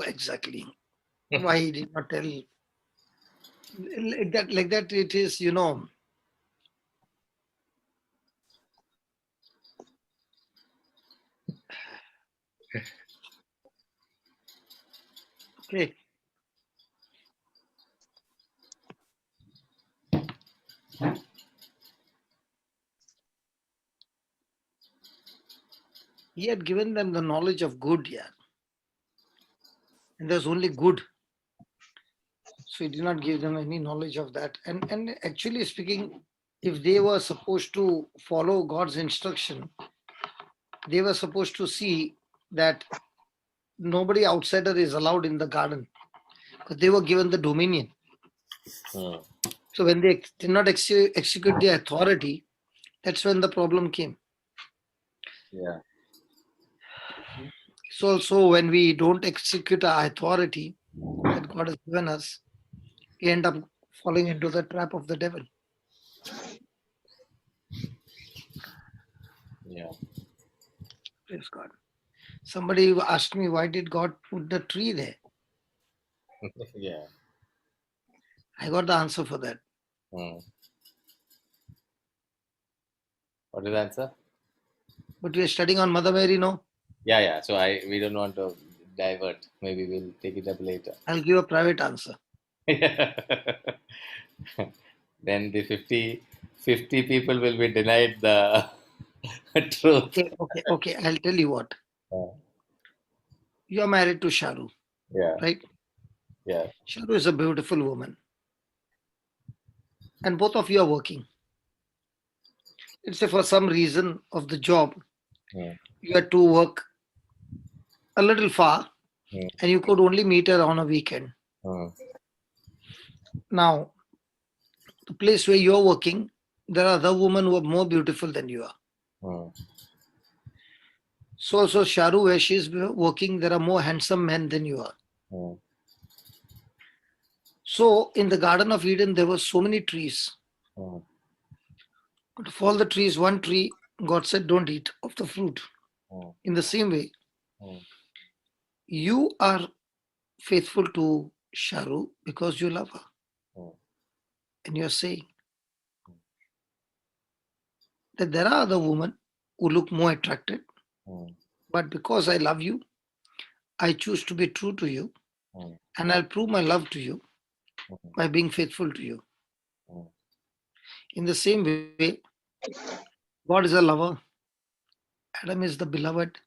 exactly why he did not tell like that. It is, okay. He had given them the knowledge of good, yeah, and there's only good. So he did not give them any knowledge of that. And actually speaking, if they were supposed to follow God's instruction, they were supposed to see that nobody outsider is allowed in the garden because they were given the dominion. Hmm. So when they did not execute the authority, that's when the problem came. Yeah. So also when we don't execute our authority that God has given us, we end up falling into the trap of the devil. Yeah. Praise God. Somebody asked me, why did God put the tree there? Yeah. I got the answer for that. Hmm. What is the answer? But we are studying on Mother Mary, no? Yeah, yeah. So we don't want to divert. Maybe we'll take it up later. I'll give a private answer. Then the 50 people will be denied the truth. Okay. I'll tell you what. You are married to Sharu, Yeah, right? yeah, Sharu is a beautiful woman. And both of you are working. Let's say for some reason of the job, yeah, you had to work a little far yeah, and you could only meet her on a weekend. yeah, Now, the place where you're working, there are other women who are more beautiful than you are. yeah, So also Sharu, where she's working, there are more handsome men than you are. yeah, So in the Garden of Eden, there were so many trees. yeah, But of all the trees, one tree, God said, don't eat of the fruit. yeah, In the same way, yeah, you are faithful to Sharu because you love her. yeah, And you're saying that there are other women who look more attracted, yeah, but because I love you, I choose to be true to you, yeah, and I'll prove my love to you yeah, by being faithful to you. yeah, In the same way, God is a lover, Adam is the beloved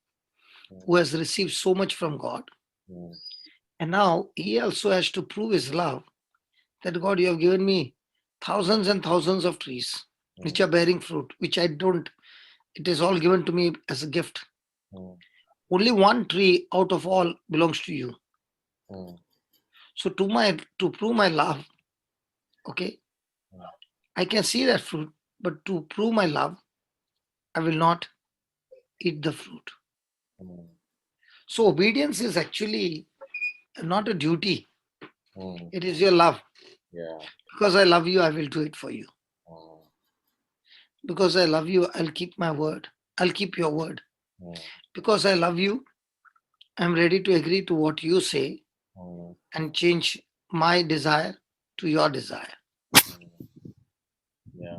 who has received so much from God. yeah, And now he also has to prove his love that God, you have given me thousands and thousands of trees which are bearing fruit, which I don't, it is all given to me as a gift. yeah, Only one tree out of all belongs to you. yeah, So to prove my love, okay, I can see that fruit, but to prove my love, I will not eat the fruit. yeah, So obedience is actually not a duty. yeah, It is your love. yeah, Because I love you, I will do it for you. yeah, Because I love you, I'll keep my word. I'll keep your word. yeah, Because I love you, I'm ready to agree to what you say and change my desire to your desire. yeah,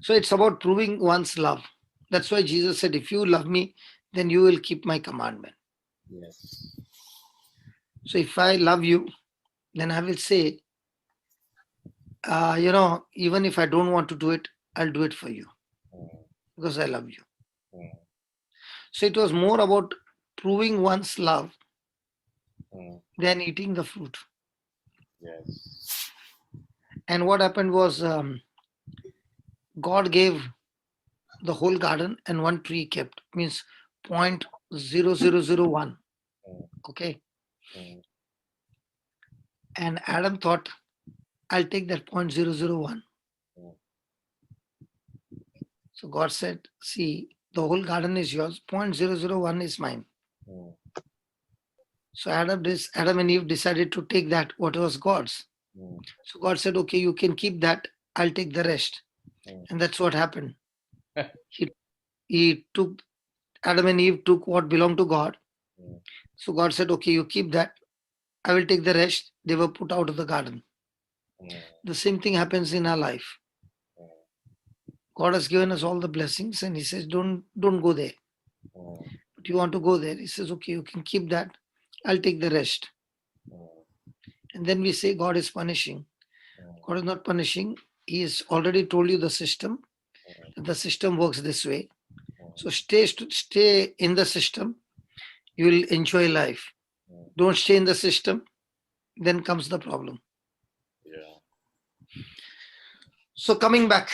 So it's about proving one's love. That's why Jesus said, if you love me, then you will keep my commandment. yes, So if I love you, then I will say, even if I don't want to do it, I'll do it for you because I love you. yeah, So it was more about proving one's love yeah, than eating the fruit. yes, And what happened was God gave the whole garden and one tree kept, means 0.0001. Okay. yeah, And Adam thought, I'll take that 0.001. yeah, So God said, see, the whole garden is yours, 0.001 is mine. yeah, So Adam and Eve decided to take that, what was God's. yeah, So God said, okay, you can keep that, I'll take the rest. yeah, And that's what happened. He took, Adam and Eve took what belonged to God. yeah, So God said, okay, you keep that. I will take the rest. They were put out of the garden. The same thing happens in our life. God has given us all the blessings and he says, don't go there. But you want to go there. He says, okay, you can keep that. I'll take the rest. And then we say God is punishing. God is not punishing. He has already told you the system. The system works this way. So stay in the system. You will enjoy life. Don't stay in the system. Then comes the problem. Yeah. So coming back.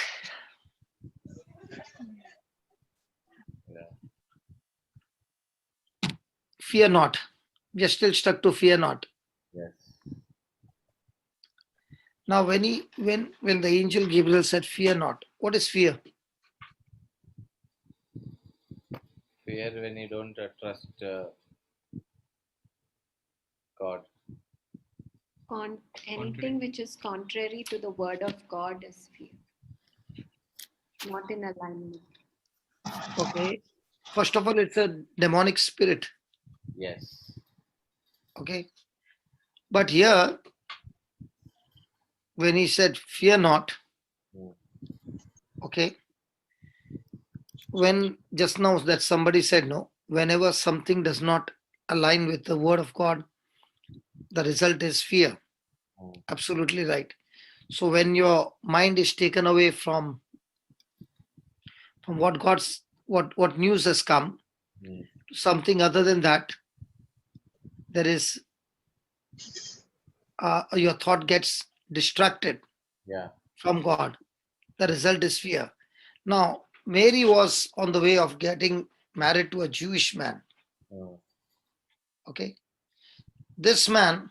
Fear not. We are still stuck to fear not. Yes. Now when the angel Gabriel said fear not, what is fear? Fear when you don't trust God. Anything which is contrary to the word of God is fear. Not in alignment. Okay. First of all, it's a demonic spirit. Yes. Okay. But here, when he said fear not, okay, when just now that somebody said no, whenever something does not align with the word of God, the result is fear. Absolutely right. So when your mind is taken away from what what news has come to something other than that, there is your thought gets distracted from God. The result is fear. Now Mary was on the way of getting married to a Jewish man. Okay, this man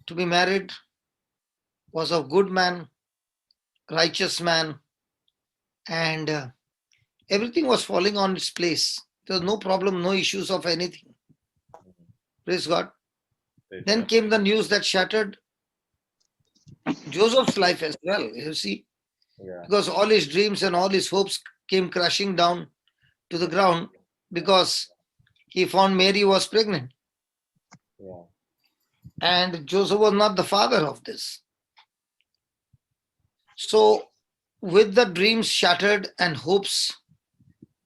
to be married was a good man, righteous man, and everything was falling on its place. There was no problem, no issues of anything. Praise God. Then came the news that shattered Joseph's life as well, you see, because all his dreams and all his hopes came crashing down to the ground because he found Mary was pregnant. And Joseph was not the father of this. So, with the dreams shattered and hopes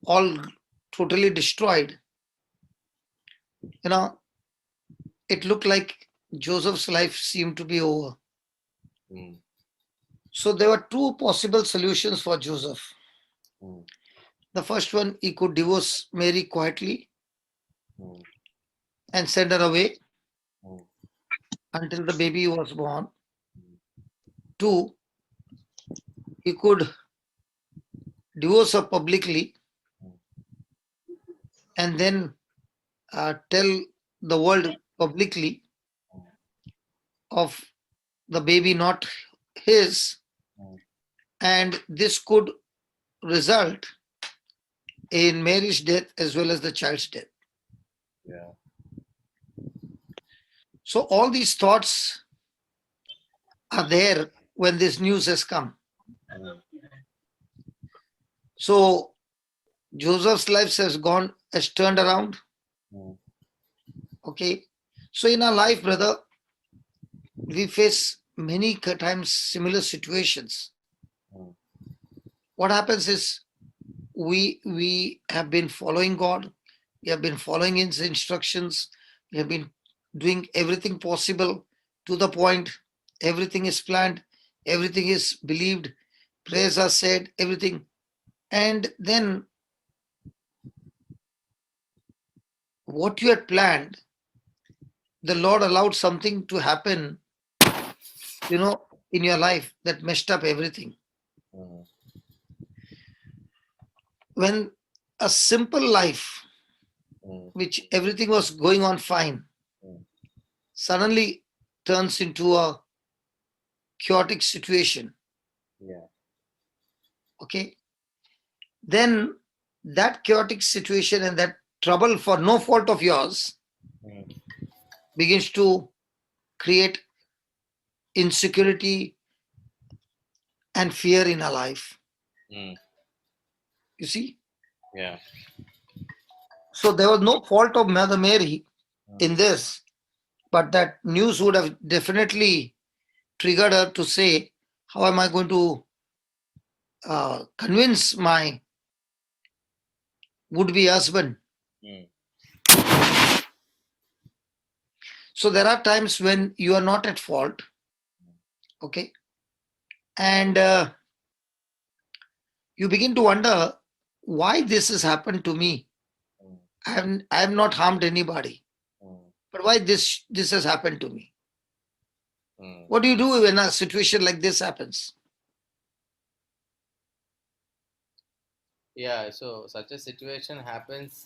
all totally destroyed, it looked like Joseph's life seemed to be over. So there were two possible solutions for Joseph. The first one, he could divorce Mary quietly and send her away until the baby was born. Two, he could divorce her publicly and then tell the world publicly of the baby not his, and this could result in Mary's death as well as the child's death. So all these thoughts are there when this news has come. So Joseph's life has turned around. Okay. So in our life, brother, we face many times similar situations. What happens is we have been following God, we have been following his instructions, we have been doing everything possible to the point, everything is planned, everything is believed, prayers are said, everything. And then what you had planned, the Lord allowed something to happen, in your life that messed up everything. When a simple life, which everything was going on fine, suddenly turns into a chaotic situation. Okay. Then that chaotic situation and that trouble for no fault of yours begins to create insecurity and fear in our life. You see? Yeah. So there was no fault of Mother Mary. in this, but that news would have definitely triggered her to say, how am I going to convince my would-be husband? Mm. So there are times when you are not at fault, okay, and you begin to wonder why this has happened to me. Mm. I have not harmed anybody, Mm. but why this has happened to me? Mm. What do you do when a situation like this happens? Yeah, so such a situation happens,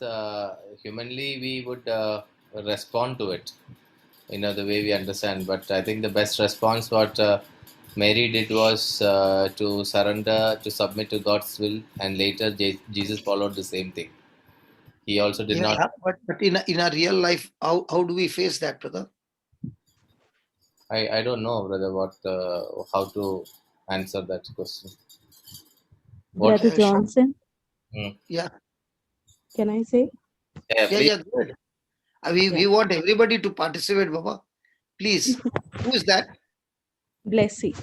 humanly, we would respond to it, the way we understand. But I think the best response what Mary did was to surrender, to submit to God's will, and later Jesus followed the same thing. He also did Yeah, not. but in a real life, how do we face that, brother? I don't know, brother, what how to answer that question. What? Brother Johnson, Mm. Yeah, can I say? Yeah, yeah, please. yeah, good. We Yeah. we want everybody to participate, Baba. Please. Who is that? Blessy.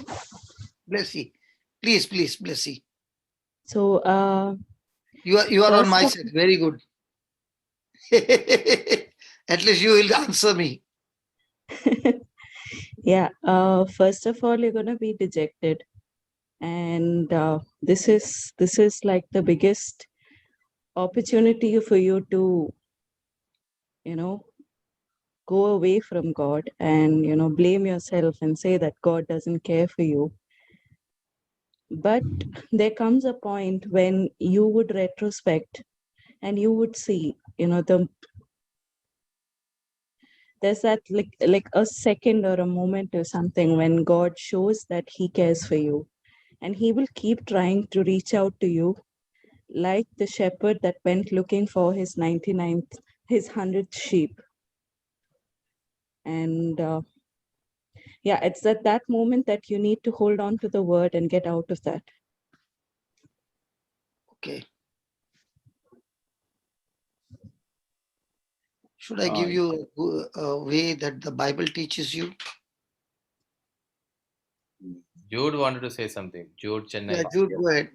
Blessy. Please, Blessy. So, You are on first my of side. Very good. At least you will answer me. yeah, first of all, you're gonna be dejected, and this is like the biggest opportunity for you to, you know, go away from God and blame yourself and say that God doesn't care for you. But there comes a point when you would retrospect and you would see, there's that like a second or a moment or something when God shows that he cares for you, and he will keep trying to reach out to you, like the shepherd that went looking for his 100th sheep. And yeah, it's at that moment that you need to hold on to the word and get out of that. Okay. Should I give you a way that the Bible teaches you? Jude wanted to say something. Jude Chennai. Yeah, Jude, go ahead.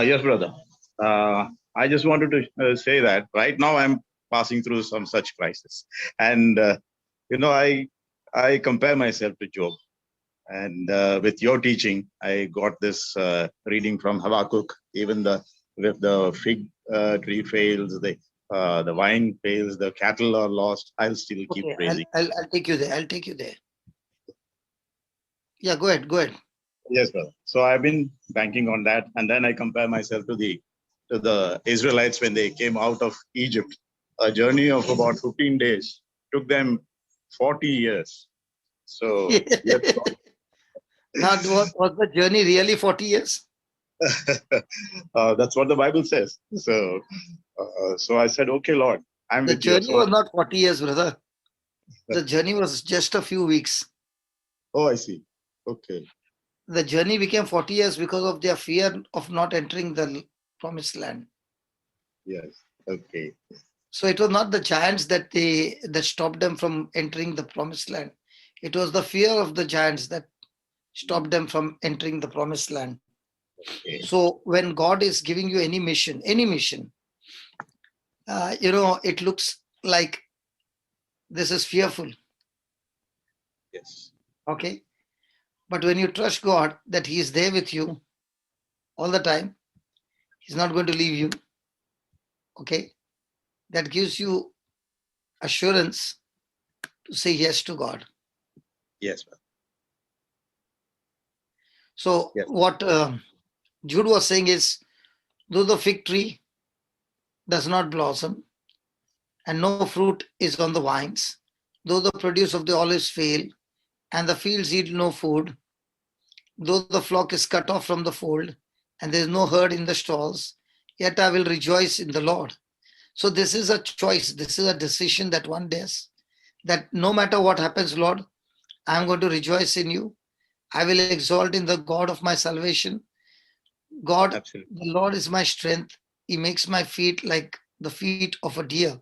Yes, brother. I just wanted to say that right now I'm passing through some such crisis, and I compare myself to Job, and with your teaching, I got this reading from Habakkuk. Even if the fig tree fails, the vine fails, the cattle are lost, I'll still keep Okay, praising. I'll take you there. I'll take you there. Yeah, go ahead. Go ahead. Yes, brother. So I've been banking on that, and then I compare myself to the Israelites when they came out of Egypt. A journey of about 15 days took them 40 years. So yes, Now, was the journey really 40 years? that's what the Bible says. So I said, okay, Lord, I'm The with you. journey So was not 40 years, brother. The journey was just a few weeks. oh, I see. Okay. The journey became 40 years because of their fear of not entering the promised land. Yes. Okay. So it was not the giants that stopped them from entering the promised land. It was the fear of the giants that stopped them from entering the promised land. Okay. So when God is giving you any mission, it looks like this is fearful. Yes. Okay. But when you trust God that He is there with you all the time, He's not going to leave you. Okay. That gives you assurance to say yes to God. Yes. So Yes. what Jude was saying is, though the fig tree does not blossom and no fruit is on the vines, though the produce of the olives fail and the fields yield no food, though the flock is cut off from the fold and there is no herd in the stalls, yet I will rejoice in the Lord. So this is a choice. This is a decision that one does, that no matter what happens, Lord, I'm going to rejoice in you. I will exalt in the God of my salvation. God, Absolutely. the Lord is my strength. He makes my feet like the feet of a deer.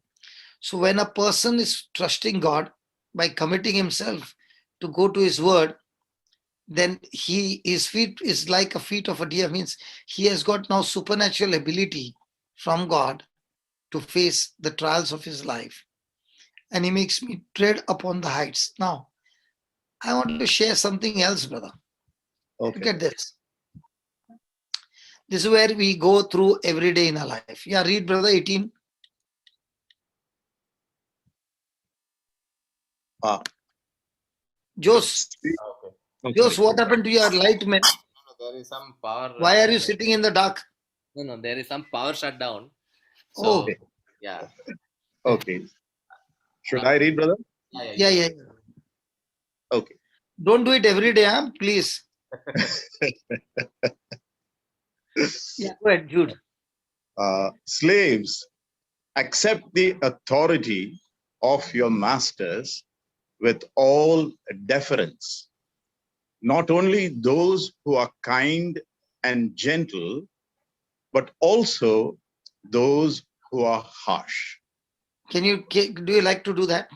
So when a person is trusting God by committing himself to go to his word, then his feet is like a feet of a deer, means he has got now supernatural ability from God to face the trials of his life. And he makes me tread upon the heights. Now, I want to share something else, brother. Look Okay. at this. This is where we go through every day in our life. Yeah, read, brother, 18. Jos, Okay. Okay. Jos, what happened to your light, man? No, there is some power. Why are you sitting in the dark? No, there is some power shutdown. So, Oh, yeah. Okay. Should I read, brother? yeah, yeah. Okay. Don't do it every day, huh? Please. Yeah, go ahead, Jude. Slaves, accept the authority of your masters with all deference. Not only those who are kind and gentle, but also those who are harsh. Do you like to do that?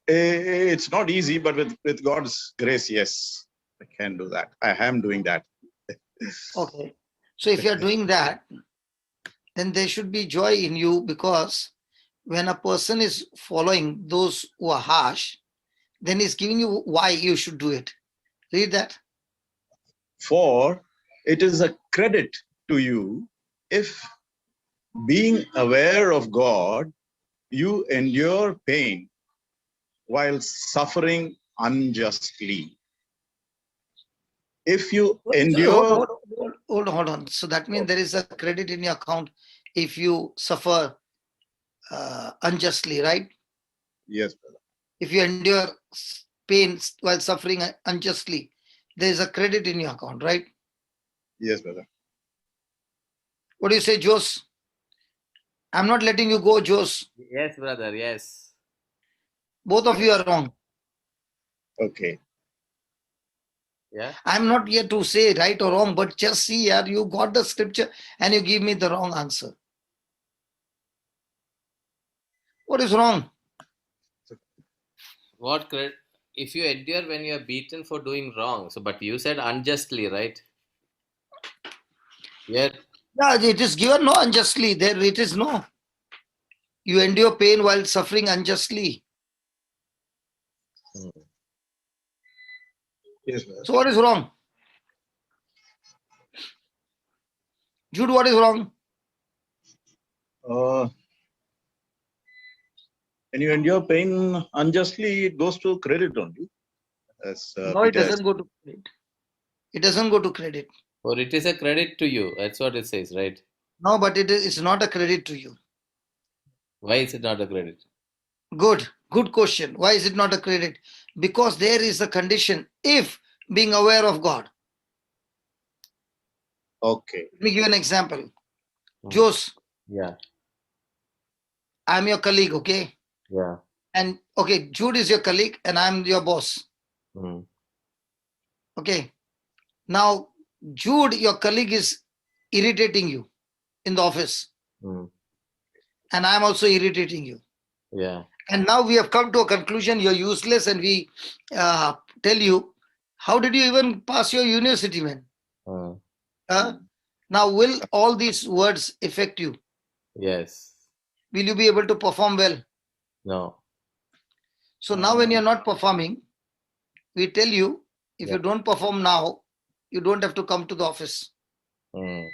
It's not easy, but with God's grace, yes, I can do that. I am doing that. Okay. So if you're doing that, then there should be joy in you, because when a person is following those who are harsh, then he's giving you why you should do it. Read that. For it is a credit to you if, being aware of God, you endure pain while suffering unjustly. If you endure, Hold on. So that means there is a credit in your account if you suffer unjustly, right? yes, brother. If you endure pain while suffering unjustly, there is a credit in your account, right? Yes, brother. What do you say, Jos? I'm not letting you go, Jos. Yes, brother. Yes. Both of you are wrong. Okay. Yeah. I'm not here to say right or wrong, but just see here, you got the scripture and you give me the wrong answer. What is wrong? What credit? If you endure when you are beaten for doing wrong. So, but you said unjustly, right? Yeah. Yeah, it is given no unjustly. There it is no. You endure pain while suffering unjustly. Yes, brother. So what is wrong? Jude, what is wrong? When you endure pain unjustly, it goes to credit only, as No, it Peter has. doesn't go to credit. It doesn't go to credit. Or it is a credit to you. That's what it says, right? No, but it's not a credit to you. Why is it not a credit? Good question. Why is it not a credit? Because there is a condition, if being aware of God. Okay. Let me give you an example. Hmm. Jos, Yeah. I'm your colleague, okay? Yeah. And okay, Jude is your colleague and I'm your boss. Hmm. Okay. Now, Jude, your colleague, is irritating you in the office. Hmm. And I'm also irritating you. Yeah. And now we have come to a conclusion, you're useless, and we tell you, how did you even pass your university, man? Hmm. Now, will all these words affect you? Yes. Will you be able to perform well? No. So now when you're not performing, we tell you, if Yeah. you don't perform now, you don't have to come to the office. Hmm.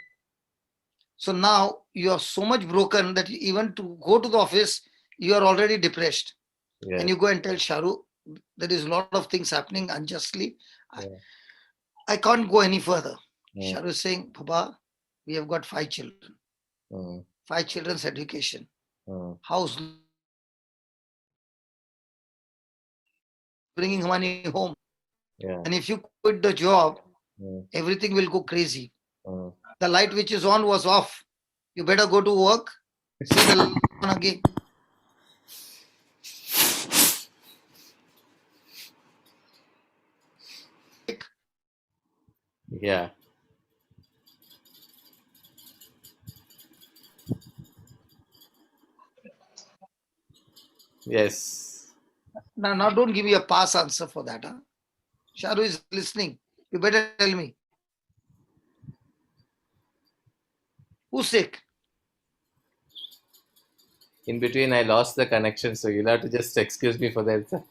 So now you are so much broken that even to go to the office, you are already depressed. Yes. And you go and tell Sharu, there is a lot of things happening unjustly. Yeah. I can't go any further. Hmm. Sharu is saying, Papa, we have got 5 children, Hmm. 5 children's education, Hmm. house, bringing money home. Yeah. And if you quit the job, Hmm. everything will go crazy. Hmm. The light which is on was off. You better go to work, see the light on again. Yeah. Yes. Now don't give me a pass answer for that. Huh? Sharu is listening. You better tell me. Who's sick? In between, I lost the connection, so you'll have to just excuse me for that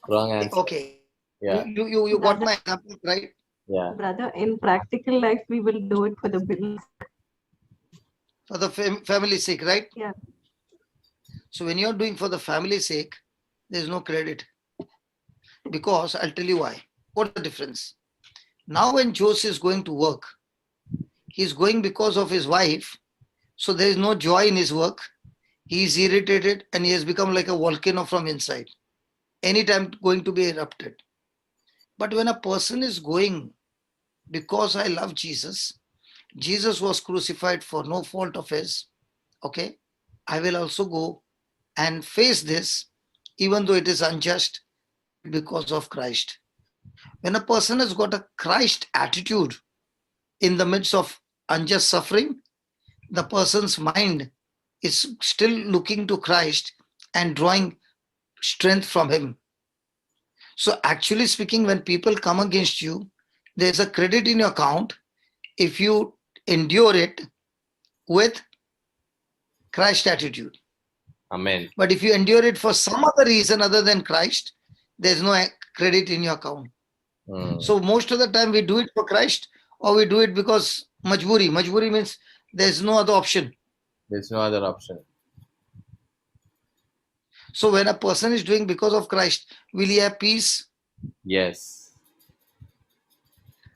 wrong answer. Okay. Yeah. You got my example, right? Yeah. Brother, in practical life, we will do it for the bills. For the family sake, right? Yeah. So when you're doing for the family sake, there's no credit. Because I'll tell you why. What's the difference? Now when Joseph is going to work, he's going because of his wife. So there is no joy in his work. He is irritated and he has become like a volcano from inside. Anytime going to be erupted. But when a person is going because I love Jesus, Jesus was crucified for no fault of his. Okay, I will also go and face this, even though it is unjust, because of Christ. When a person has got a Christ attitude in the midst of unjust suffering, the person's mind is still looking to Christ and drawing strength from him. So actually speaking, when people come against you, there's a credit in your account if you endure it with Christ attitude. Amen. But if you endure it for some other reason other than Christ, there's no credit in your account. So most of the time we do it for Christ, or we do it because majburi. Majburi means there's no other option. There's no other option. So when a person is doing because of Christ, will he have peace? Yes.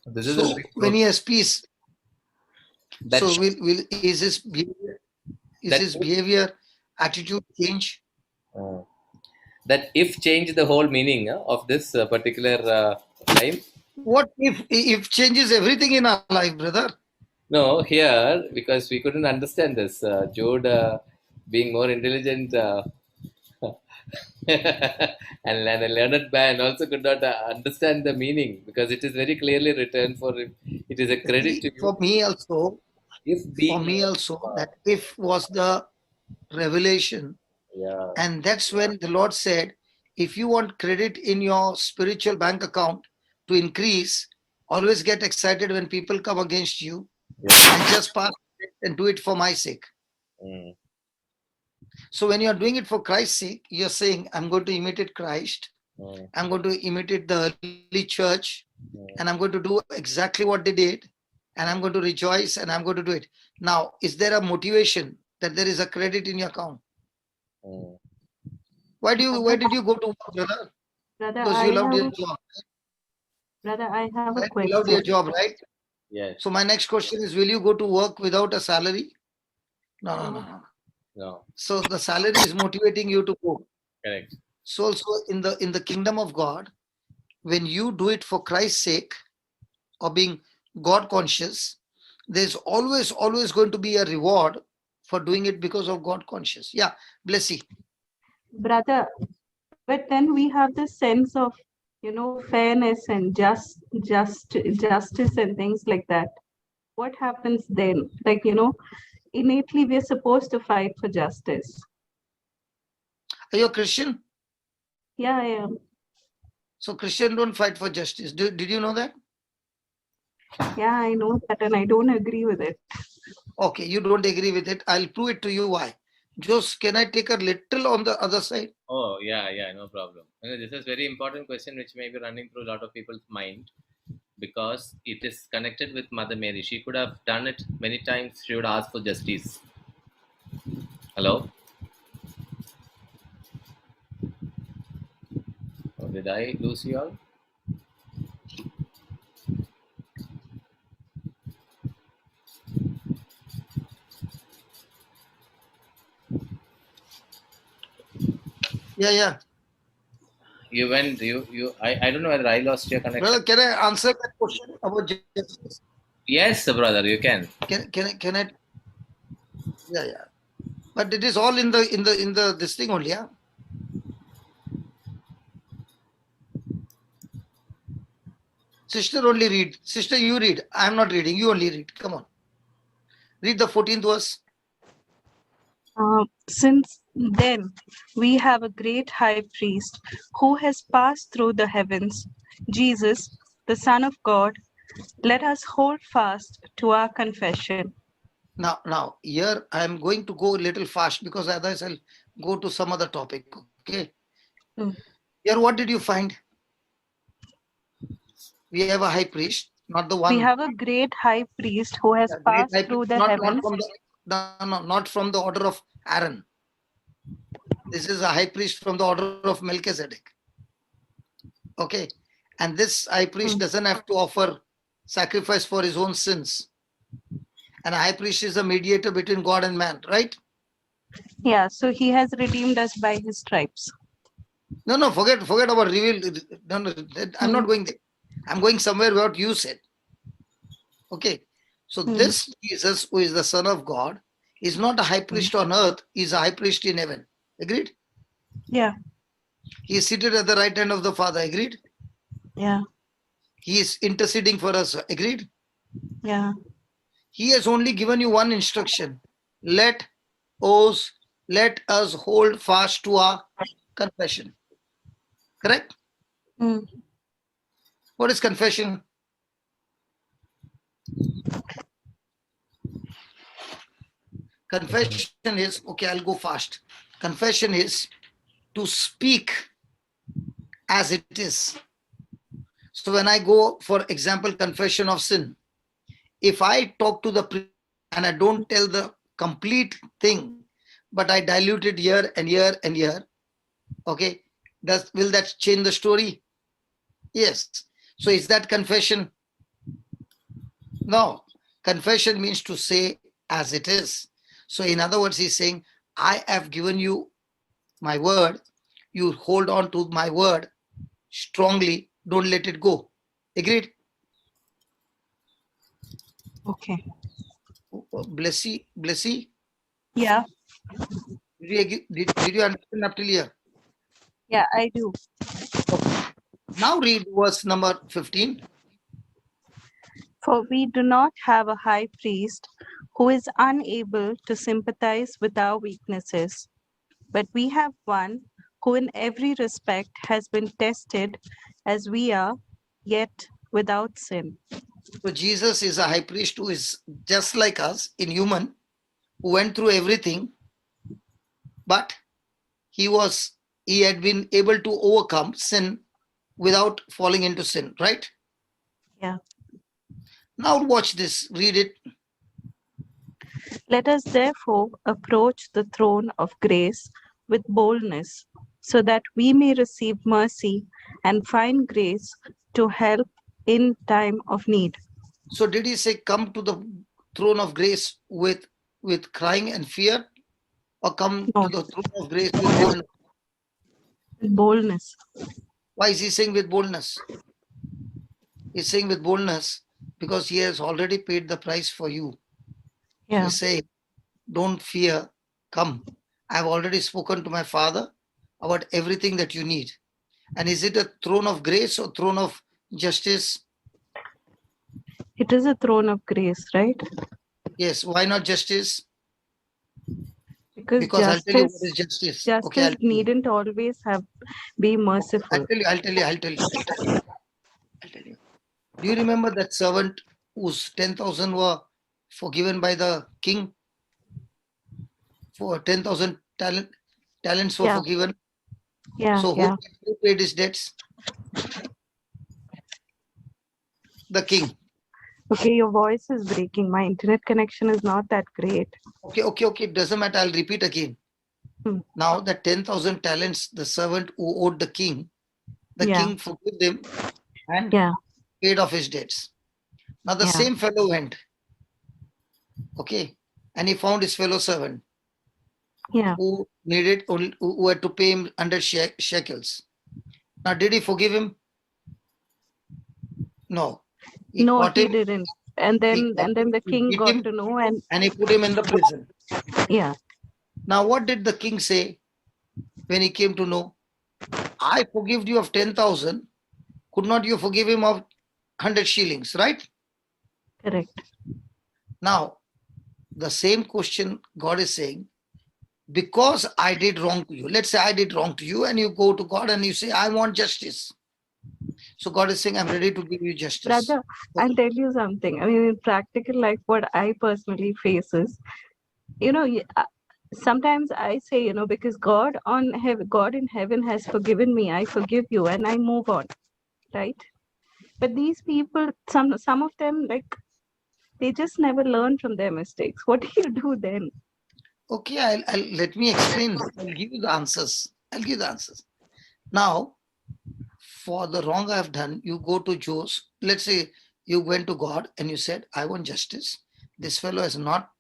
This is So a big when truth. he has peace, That so shows is his behavior attitude change? that if change the whole meaning of this particular line. What if changes everything in our life, brother? No, here, because we couldn't understand this. Jude, being more intelligent and a learned man, also could not understand the meaning, because it is very clearly written for him. It is a credit to you. For me also, If being that if was the revelation. yeah, And that's when the Lord said, if you want credit in your spiritual bank account to increase, always get excited when people come against you and just pass it and do it for my sake. Mm. So when you're doing it for Christ's sake, you're saying, I'm going to imitate Christ. I'm going to imitate the early church, and I'm going to do exactly what they did, and I'm going to rejoice, and I'm going to do it. Now, is there a motivation that there is a credit in your account? Why did you go to work, brother? Brother, Because you loved your job. Brother, I have a Right? You loved your question. job, right? Yes. So my next question is, will you go to work without a salary? No. No. So the salary is motivating you to go. Correct. So also in the kingdom of God, when you do it for Christ's sake or being God conscious, there's always going to be a reward for doing it because of God conscious. Yeah, bless you. Brother, but then we have this sense of, fairness and justice and things like that. What happens then? Like, innately we're supposed to fight for justice. Are you a Christian? Yeah, I am. So Christian don't fight for justice. Did you know that? Yeah, I know that, and I don't agree with it. Okay, you don't agree with it. I'll prove it to you why. Just can I take a little on the other side? Oh, yeah, no problem. This is very important question which may be running through a lot of people's mind, because it is connected with Mother Mary. She could have done it many times. She would ask for justice. Hello? Oh, did I lose you all? Yeah. You went, I don't know whether I lost your connection. Brother, can I answer that question about justice? Yes, brother, you can. Can I? Yeah. But it is all in the this thing only, yeah. Sister only read. Sister, you read. I'm not reading. You only read. Come on. Read the 14th verse. Since then, we have a great high priest who has passed through the heavens, Jesus, the Son of God. Let us hold fast to our confession. Now, here I am going to go a little fast because otherwise I'll go to some other topic. Okay. Mm. Here, what did you find? We have a high priest, not the one. We have a great high priest who has Great passed high through priest, the not heavens. from the not from the order of Aaron. This is a high priest from the order of Melchizedek. Okay, and this high priest doesn't have to offer sacrifice for his own sins. And a high priest is a mediator between God and man, right? Yeah, so he has redeemed us by his stripes. No, forget about reveal. No, I'm not going there. I'm going somewhere what you said. Okay, so this Jesus, who is the Son of God, is not a high priest on earth. He's a high priest in heaven. Agreed? Yeah, He is seated at the right hand of the Father. Agreed? yeah, He is interceding for us. Agreed? yeah. He has only given you one instruction. Let us hold fast to our confession. Correct? Mm. What is confession? Confession is, okay, I'll go fast. Confession is to speak as it is. So when I go, for example, confession of sin, if I talk to the priest and I don't tell the complete thing, but I dilute it here and here and here, okay, will that change the story? Yes. So is that confession? No. Confession means to say as it is. So in other words, he's saying, I have given you my word. You hold on to my word strongly. Don't let it go. Agreed? Okay. Blessy, Yeah, did you understand up till here? yeah, I do. Now read verse number 15. For we do not have a high priest who is unable to sympathize with our weaknesses, but we have one who in every respect has been tested as we are, yet without sin. So Jesus is a high priest who is just like us in human, who went through everything, but he had been able to overcome sin without falling into sin, right? Yeah. Now watch this, read it. Let us therefore approach the throne of grace with boldness, so that we may receive mercy and find grace to help in time of need. So did he say come to the throne of grace with crying and fear, or come No. to the throne of grace with boldness? With boldness. Why is he saying with boldness? He's saying with boldness because he has already paid the price for you. So Yeah. he's saying, don't fear, come. I've already spoken to my Father about everything that you need. And is it a throne of grace or throne of justice? It is a throne of grace, right? Yes. Why not justice? Because Because I'll tell you what is justice justice. Okay, I'll tell you. needn't always be merciful. I'll tell you. Do you remember that servant whose 10,000 were forgiven by the king? For 10,000 talents were Yeah. forgiven. Yeah, So yeah. who paid his debts? The king. Okay, your voice is breaking. My internet connection is not that great. Okay. It doesn't matter. I'll repeat again. Now the 10,000 talents, the servant who owed the king king forgave him and paid off his debts. Now the same fellow went, okay, and he found his fellow servant who needed who had to pay him 100 shekels. Now did he forgive him? No. He caught him, didn't. And then the he king beat got him, to know and he put him in the prison. yeah. Now what did the king say when he came to know? I forgave you of 10,000. Could not you forgive him of 100 shillings, right? Correct. Now, the same question God is saying, because I did wrong to you. Let's say I did wrong to you and you go to God and you say, I want justice. So God is saying, I'm ready to give you justice. Brother, I'll tell you something. I mean, in practical life, what I personally face is, sometimes I say, because God in heaven has forgiven me. I forgive you, and I move on, right? But these people, some of them, like, they just never learn from their mistakes. What do you do then? Okay, I'll let me explain. I'll give you the answers. Now, for the wrong I've done, you go to Joe's. Let's say you went to God and you said, I want justice. This fellow has not,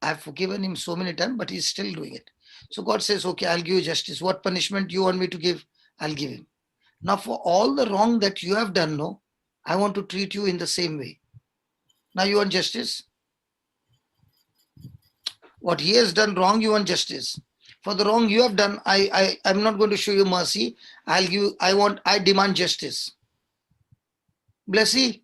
I've forgiven him so many times, but he's still doing it. So God says, okay, I'll give you justice. What punishment you want me to give? I'll give him. Now, for all the wrong that you have done, no, I want to treat you in the same way. Now you want justice? What he has done wrong, you want justice. For the wrong you have done, I'm not going to show you mercy. I demand justice. Blessy.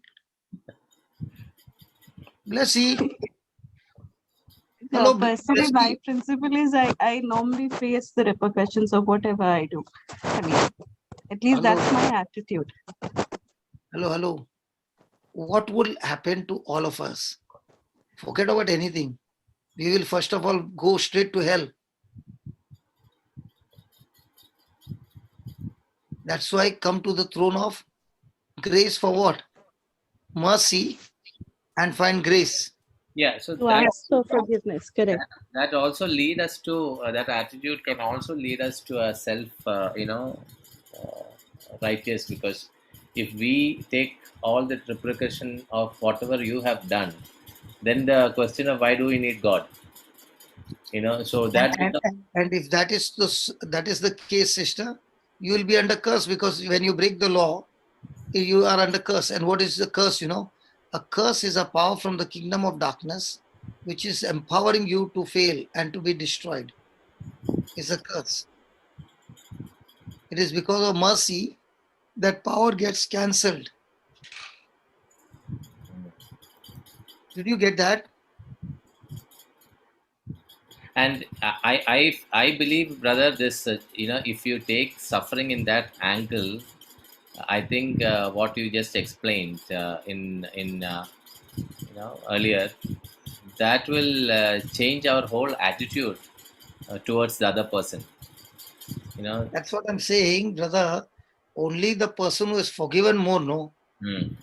Hello, Personally, Blessy. my principle is I normally face the repercussions of whatever I do. I mean, at least Hello. that's my attitude. Hello. What will happen to all of us? Forget about anything. We will first of all go straight to hell. That's why come to the throne of grace for what? Mercy and find grace. Yeah, so To ask for forgiveness, correct. that also lead us to that attitude can also lead us to a self righteous, because if we take all the repercussion of whatever you have done, then the question of why do we need God, so that and if that is the case, sister, you will be under curse, because when you break the law, you are under curse. And what is the curse? A curse is a power from the kingdom of darkness which is empowering you to fail and to be destroyed. It's a curse. It is because of mercy that power gets cancelled. Did you get that? And I believe, brother, this if you take suffering in that angle, I think what you just explained in earlier, that will change our whole attitude towards the other person. That's what I'm saying, brother. Only the person who is forgiven more, no?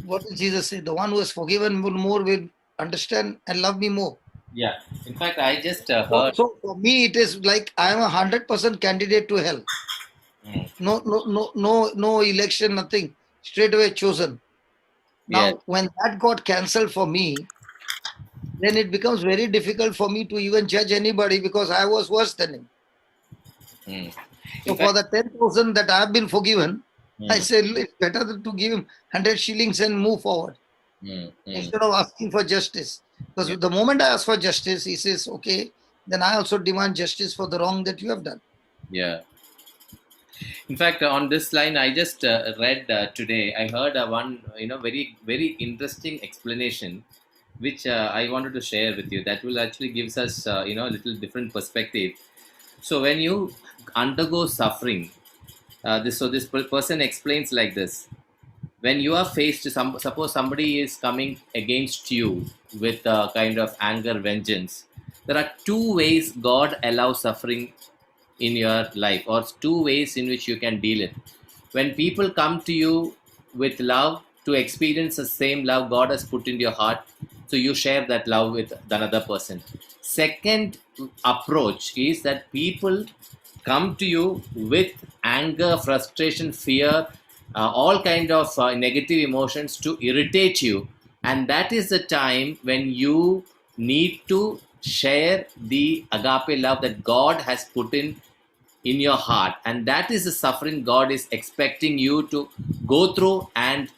What did Jesus say? The one who is forgiven more will understand and love me more. Yeah. In fact, I just heard. So for me, it is like I am 100% candidate to hell. No election, nothing. Straight away chosen. Now, when that got cancelled for me, then it becomes very difficult for me to even judge anybody, because I was worse than him. So for the 10,000 that I have been forgiven, I said it's better to give him 100 shillings and move forward instead of asking for justice. Because the moment I ask for justice, he says, okay, then I also demand justice for the wrong that you have done. Yeah. In fact, on this line, I just read today. I heard one, very very interesting explanation, which I wanted to share with you. That will actually gives us, a little different perspective. So when you undergo suffering, this person explains like this: when you are faced to suppose somebody is coming against you with a kind of anger, vengeance, there are two ways God allows suffering in your life, or two ways in which you can deal it. When people come to you with love, to experience the same love God has put into your heart, so you share that love with another person. Second approach is that people come to you with anger, frustration, fear, all kind of negative emotions to irritate you, and that is the time when you need to share the agape love that God has put in your heart, and that is the suffering God is expecting you to go through and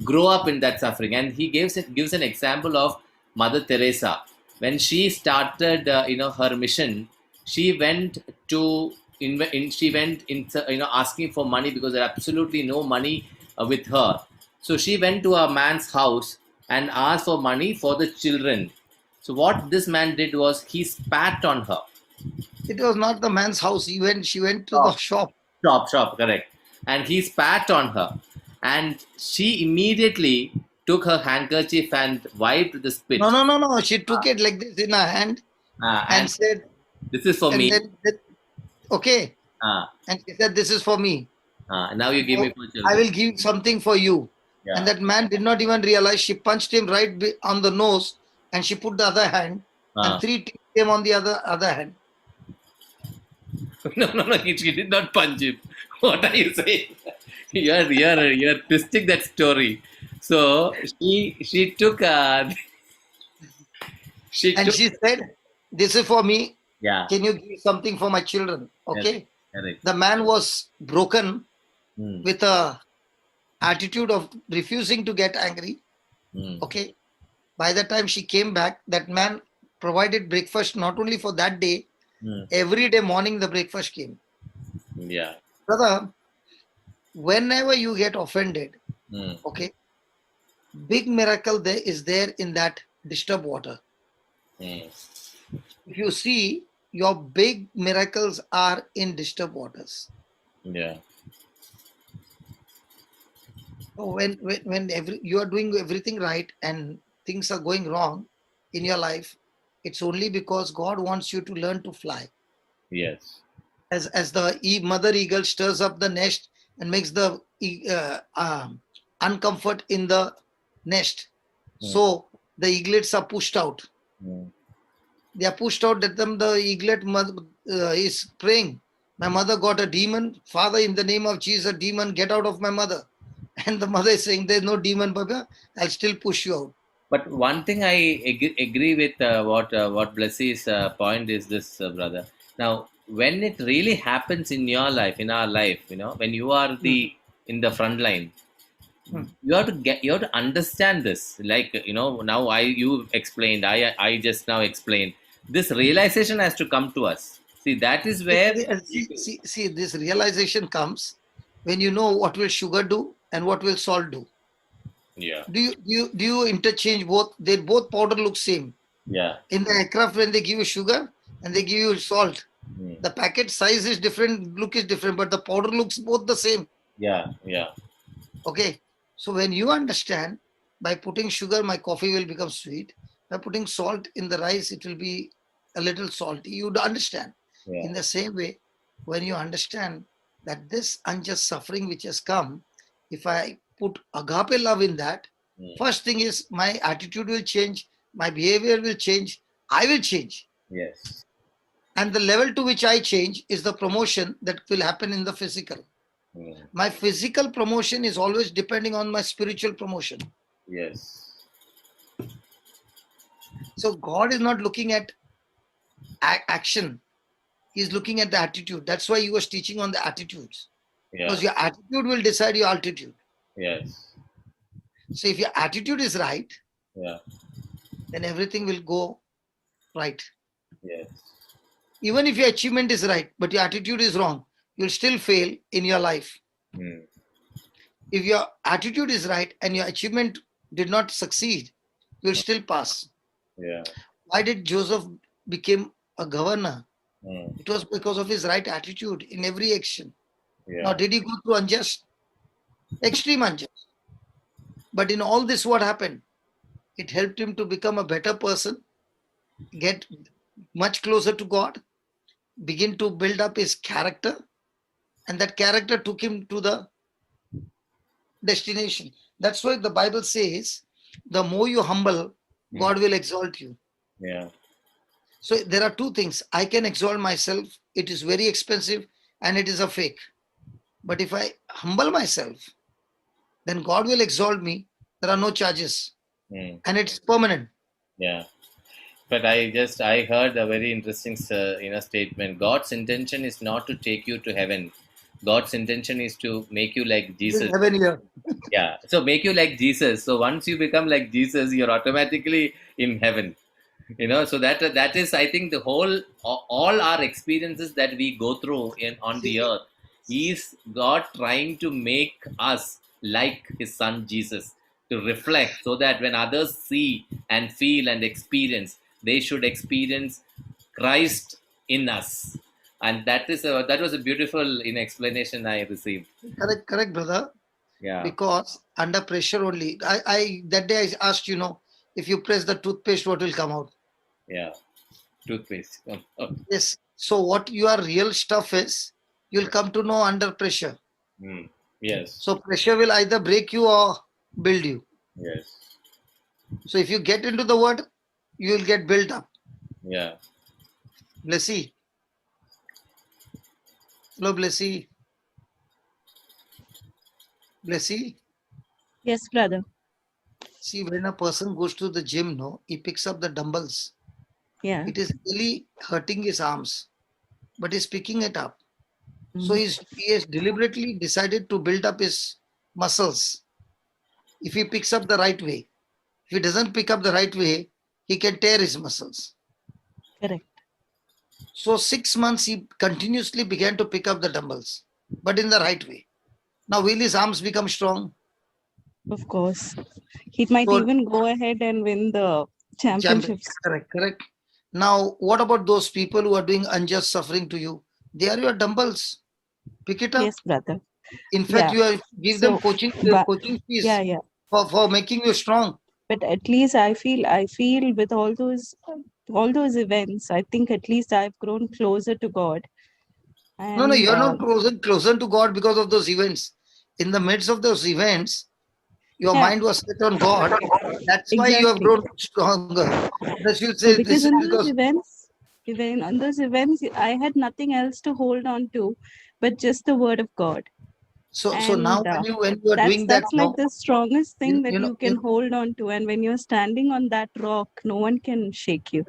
grow up in that suffering. And he gives an example of Mother Teresa. When she started her mission, she went to asking for money, because there absolutely no money with her. So she went to a man's house and asked for money for the children. So what this man did was he spat on her. It was not the man's house. She went to the shop. Shop, correct. And he spat on her. And she immediately took her handkerchief and wiped the spit. No. She took it like this in her hand And and said, this is for and me. then, okay. Ah, And she said, this is for me. now you give me for children. I will give something for you. Yeah. And that man did not even realize. She punched him right on the nose, and she put the other hand, and 3 teeth came on the other hand. No, she did not punch him. What are you saying? You're twisting that story. So she took she said, this is for me. Yeah. Can you give something for my children? Okay. Correct. The man was broken with a attitude of refusing to get angry. Okay. By the time she came back, that man provided breakfast not only for that day, every day morning the breakfast came. Yeah. Brother, whenever you get offended, okay, big miracle there is there in that disturbed water. If you see, your big miracles are in disturbed waters. Yeah. So when you are doing everything right and things are going wrong in your life, it's only because God wants you to learn to fly. Yes. As the mother eagle stirs up the nest and makes the uncomfort in the nest, so the eaglets are pushed out. They are pushed out. That them the eaglet is praying, my mother got a demon. Father, in the name of Jesus, demon, get out of my mother. And the mother is saying, there's no demon, Baba. I'll still push you out. But one thing I agree with what Blessy's point is this, brother. Now, when it really happens in your life, in our life, when you are in the front line, you have to understand this. Like, now you explained, I just now explained. This realization has to come to us. See, that is where see this realization comes when you know what will sugar do and what will salt do. Yeah. Do you interchange both? They both powder look same. Yeah. In the aircraft, when they give you sugar and they give you salt, the packet size is different, look is different, but the powder looks both the same. Yeah. Okay. So when you understand, by putting sugar, my coffee will become sweet. By putting salt in the rice, it will be a little salty. You understand. Yeah. In the same way, when you understand that this unjust suffering which has come, if I put agape love in that, first thing is my attitude will change, my behavior will change, I will change. Yes. And the level to which I change is the promotion that will happen in the physical. My physical promotion is always depending on my spiritual promotion. Yes. So God is not looking at action. He's looking at the attitude. That's why he was teaching on the attitudes. Yeah. Because your attitude will decide your altitude. Yes. So if your attitude is right, then everything will go right. Yes. Even if your achievement is right, but your attitude is wrong, you'll still fail in your life. If your attitude is right and your achievement did not succeed, you'll still pass. Yeah. Why did Joseph become a governor? It was because of his right attitude in every action. Yeah. Now, did he go through unjust? Extreme unjust. But in all this, what happened? It helped him to become a better person, get much closer to God, begin to build up his character, and that character took him to the destination. That's why the Bible says, the more you humble, God will exalt you. Yeah. So there are two things. I can exalt myself. It is very expensive and it is a fake. But if I humble myself, then God will exalt me. There are no charges. And it's permanent. Yeah. But I heard a very interesting statement. God's intention is not to take you to heaven. God's intention is to make you like Jesus. Heaven here. Yeah. So make you like Jesus. So once you become like Jesus, you're automatically in heaven. So that is, I think, the whole, all our experiences that we go through on the earth is God trying to make us like his son Jesus, to reflect, so that when others see and feel and experience, they should experience Christ in us. And that was a beautiful explanation I received. Correct, brother. Yeah. Because under pressure only. I that day I asked, if you press the toothpaste, what will come out? Yeah. Toothpaste. Yes. So what your real stuff is, you'll come to know under pressure. Yes. So pressure will either break you or build you. Yes. So if you get into the word, you will get built up. Yeah. Blessy. Hello, Blessy. Blessy. Yes, brother. See, when a person goes to the gym, he picks up the dumbbells. Yeah. It is really hurting his arms, but he's picking it up. So Mhm. he has deliberately decided to build up his muscles. If he picks up the right way, if he doesn't pick up the right way, he can tear his muscles. Correct. So 6 months he continuously began to pick up the dumbbells, but in the right way. Now will his arms become strong? Of course. He might So even go ahead and win the champion. championships. Correct. Now what about those people who are doing unjust suffering to you? They are your dumbbells. Pick it up. Yes, brother. In fact, Yeah. you give them coaching fees Yeah. for making you strong. But at least I feel with all those events, I think at least I've grown closer to God. No, And you're not closer to God because of those events. In the midst of those events, your yeah, mind was set on God. That's why you have exactly. grown stronger. That you So say because this is in those because events, even on those events, I had nothing else to hold on to, but just the word of God. so And now when you are doing that, that's like the strongest thing that you can you hold on to. And when you're standing on that rock, no one can shake you.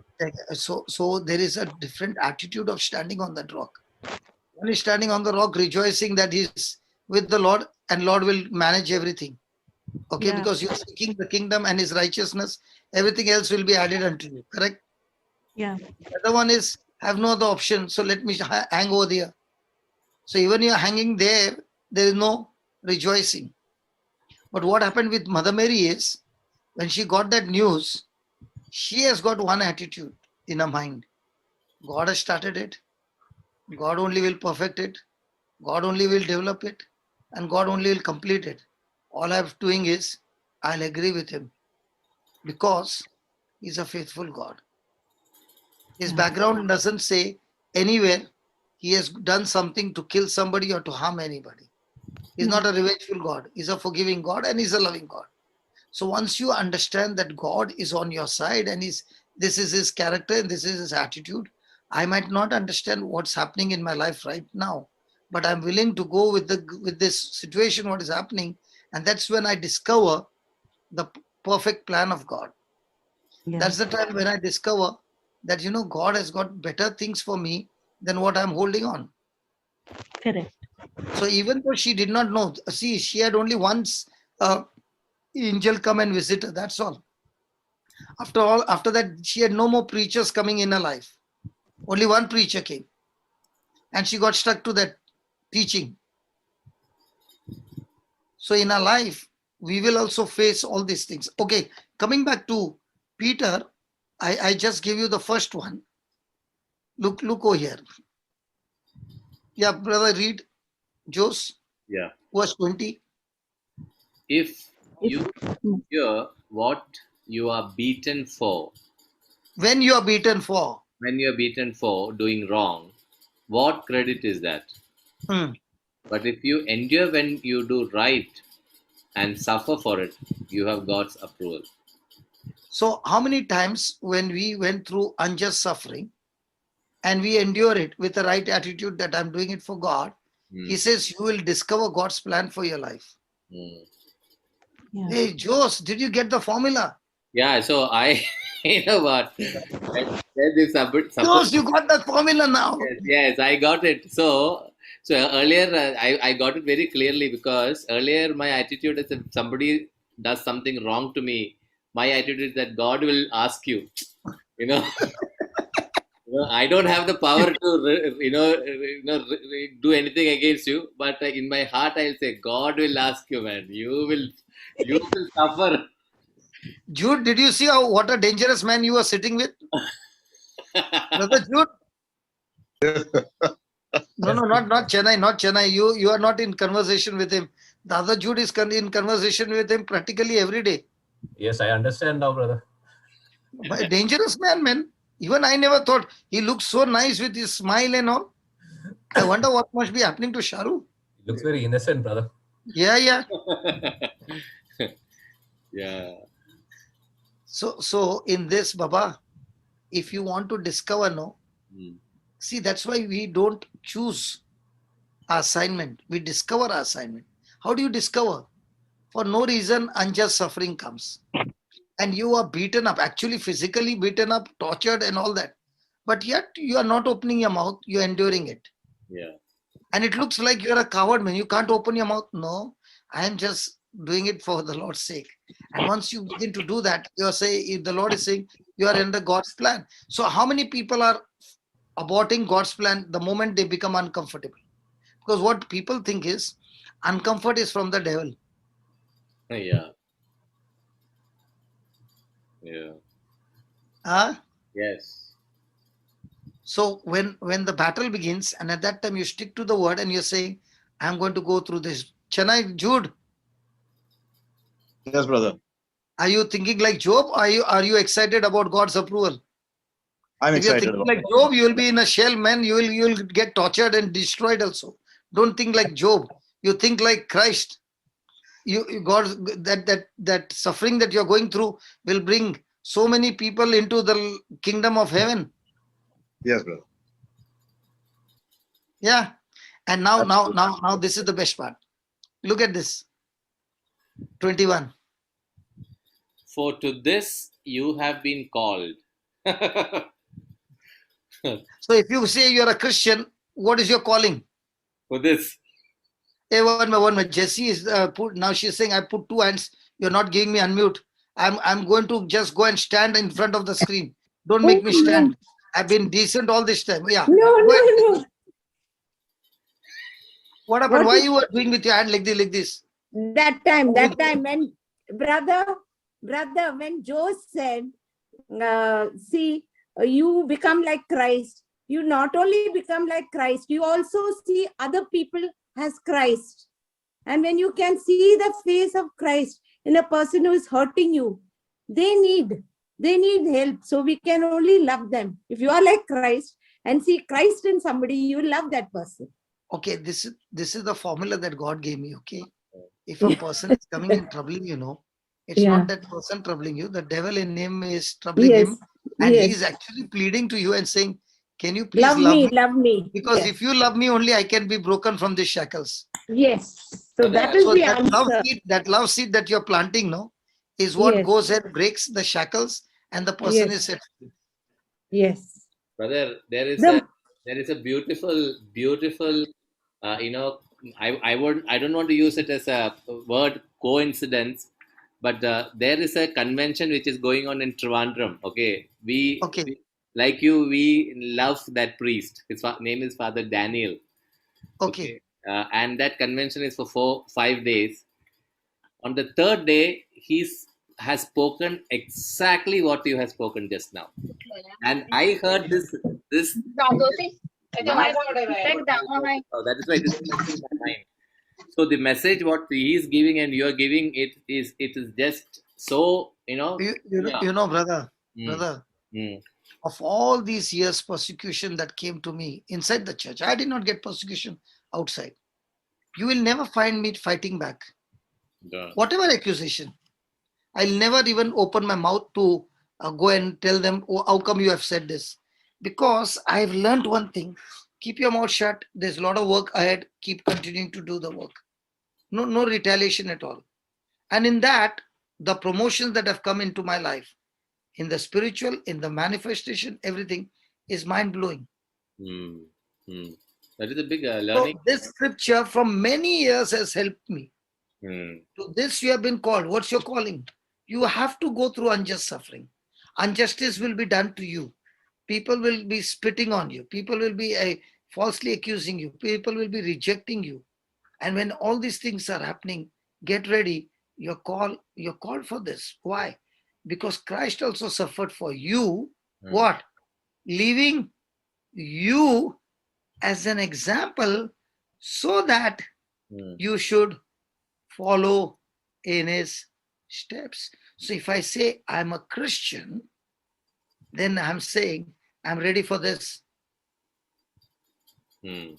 so there is a different attitude of standing on that rock. One is standing on the rock, rejoicing that he's with the Lord, and Lord will manage everything. Okay, Yeah. because you're seeking the kingdom and his righteousness, everything else will be added unto you. Correct? Yeah. The other one is have no other option, so let me hang over there. So even you're hanging there, there is no rejoicing. But what happened with Mother Mary is when she got that news, she has got one attitude in her mind. God has started it. God only will perfect it. God only will develop it. And God only will complete it. All I'm doing is I'll agree with him because he's a faithful God. His background doesn't say anywhere he has done something to kill somebody or to harm anybody. He's not a revengeful God. He's a forgiving God and he's a loving God. So once you understand that God is on your side and this is his character and this is his attitude, I might not understand what's happening in my life right now, but I'm willing to go with this situation, what is happening, and that's when I discover the perfect plan of God. Yeah. That's the time when I discover that God has got better things for me than what I'm holding on. Correct. So even though she did not know, see, she had only once angel come and visit her. That's all. After that, she had no more preachers coming in her life. Only one preacher came, and she got stuck to that teaching. So in our life, we will also face all these things. Okay, coming back to Peter, I just gave you the first one. Look over here. Yeah, brother, read Jos. Yeah. Verse 20. If you hear what you are beaten for, When you are beaten for. when you are beaten for doing wrong, what credit is that? But if you endure when you do right and suffer for it, you have God's approval. So how many times when we went through unjust suffering and we endure it with the right attitude that I'm doing it for God, he says you will discover God's plan for your life. Yeah. Hey, Jos, did you get the formula? Yeah, so I, you know what? Jos, you got the formula now. Yes, I got it. So earlier I got it very clearly because earlier my attitude is if somebody does something wrong to me, my attitude is that God will ask you, you know. I don't have the power to do anything against you, but in my heart I'll say God will ask you, man. You will suffer. Jude, did you see what a dangerous man you were sitting with? Brother Jude, No, no, not Chennai, not Chennai. You are not in conversation with him. The other Jude is in conversation with him practically every day. Yes, I understand now, brother. But a dangerous man. Even I never thought he looks so nice with his smile and all. I wonder what must be happening to Sharu. He looks very innocent, brother. Yeah. Yeah. So in this, Baba, if you want to discover, no, see, that's why we don't choose our assignment. We discover our assignment. How do you discover? For no reason, unjust suffering comes. And you are beaten up, actually physically beaten up, tortured and all that. But yet you are not opening your mouth, you're enduring it. Yeah. And it looks like you're a coward, man. You can't open your mouth. No, I am just doing it for the Lord's sake. And once you begin to do that, you're saying, if the Lord is saying you are under God's plan. So how many people are aborting God's plan the moment they become uncomfortable? Because what people think is uncomfort is from the devil. Yeah. Yeah. Yes. So when the battle begins, and at that time you stick to the word and you're saying, I'm going to go through this. Chennai, Jude, Yes, brother. are you thinking like Job? Are you excited about God's approval? I'm If you're excited thinking about like Job, you will be in a shell, man. You'll get tortured and destroyed also. Don't think like Job. You think like Christ. You God, that suffering that you're going through will bring so many people into the kingdom of heaven. Yes, brother. Yeah. And now Absolutely. this is the best part. Look at this. 21. For to this you have been called. So if you say you're a Christian, what is your calling? For this. Hey, one minute. Jessie is now she's saying I put two hands. You're not giving me unmute. I'm going to just go and stand in front of the screen. Don't make me stand. I've been decent all this time. Yeah. No. What happened? What Why is- you were doing with your hand like this? That time when brother, when Joe said, see, you become like Christ. You not only become like Christ, you also see other people as Christ. And when you can see the face of Christ in a person who is hurting you, they need help. So we can only love them. If you are like Christ and see Christ in somebody, you love that person. Okay, this is the formula that God gave me. Okay, if a person is coming in troubling you, it's not that person troubling you. The devil in him is troubling him, and he is actually pleading to you and saying, "Can you please love me? Because if you love me, only I can be broken from these shackles." Yes. So that is the answer. That love seed that you're planting, is what goes and breaks the shackles, and the person is set free. Yes. Brother, there is a beautiful I don't want to use it as a word coincidence, but there is a convention which is going on in Trivandrum. Okay, we like you, we love that priest. His name is Father Daniel. Okay. And that convention is for 5 days. On the third day, has spoken exactly what you have spoken just now. And I heard this. Oh, that is why this is in my mind. So the message what he is giving and you are giving, it is just so brother, of all these years persecution that came to me inside the church, I did not get persecution outside. You will never find me fighting back. Whatever accusation, I'll never even open my mouth to go and tell them, oh, how come you have said this? Because I've learned one thing: keep your mouth shut. There's a lot of work ahead. Keep continuing to do the work. No retaliation at all. And in that, the promotions that have come into my life, in the spiritual, in the manifestation, everything is mind-blowing. That is a big learning. So this scripture from many years has helped me. To this you have been called. What's your calling? You have to go through unjust suffering. Injustice will be done to you. People will be spitting on you. People will be falsely accusing you. People will be rejecting you. And when all these things are happening, get ready. You're called for this. Why? Because Christ also suffered for you. What? Leaving you as an example so that Hmm. you should follow in his steps. So if I say I'm a Christian, then I'm saying I'm ready for this. Hmm.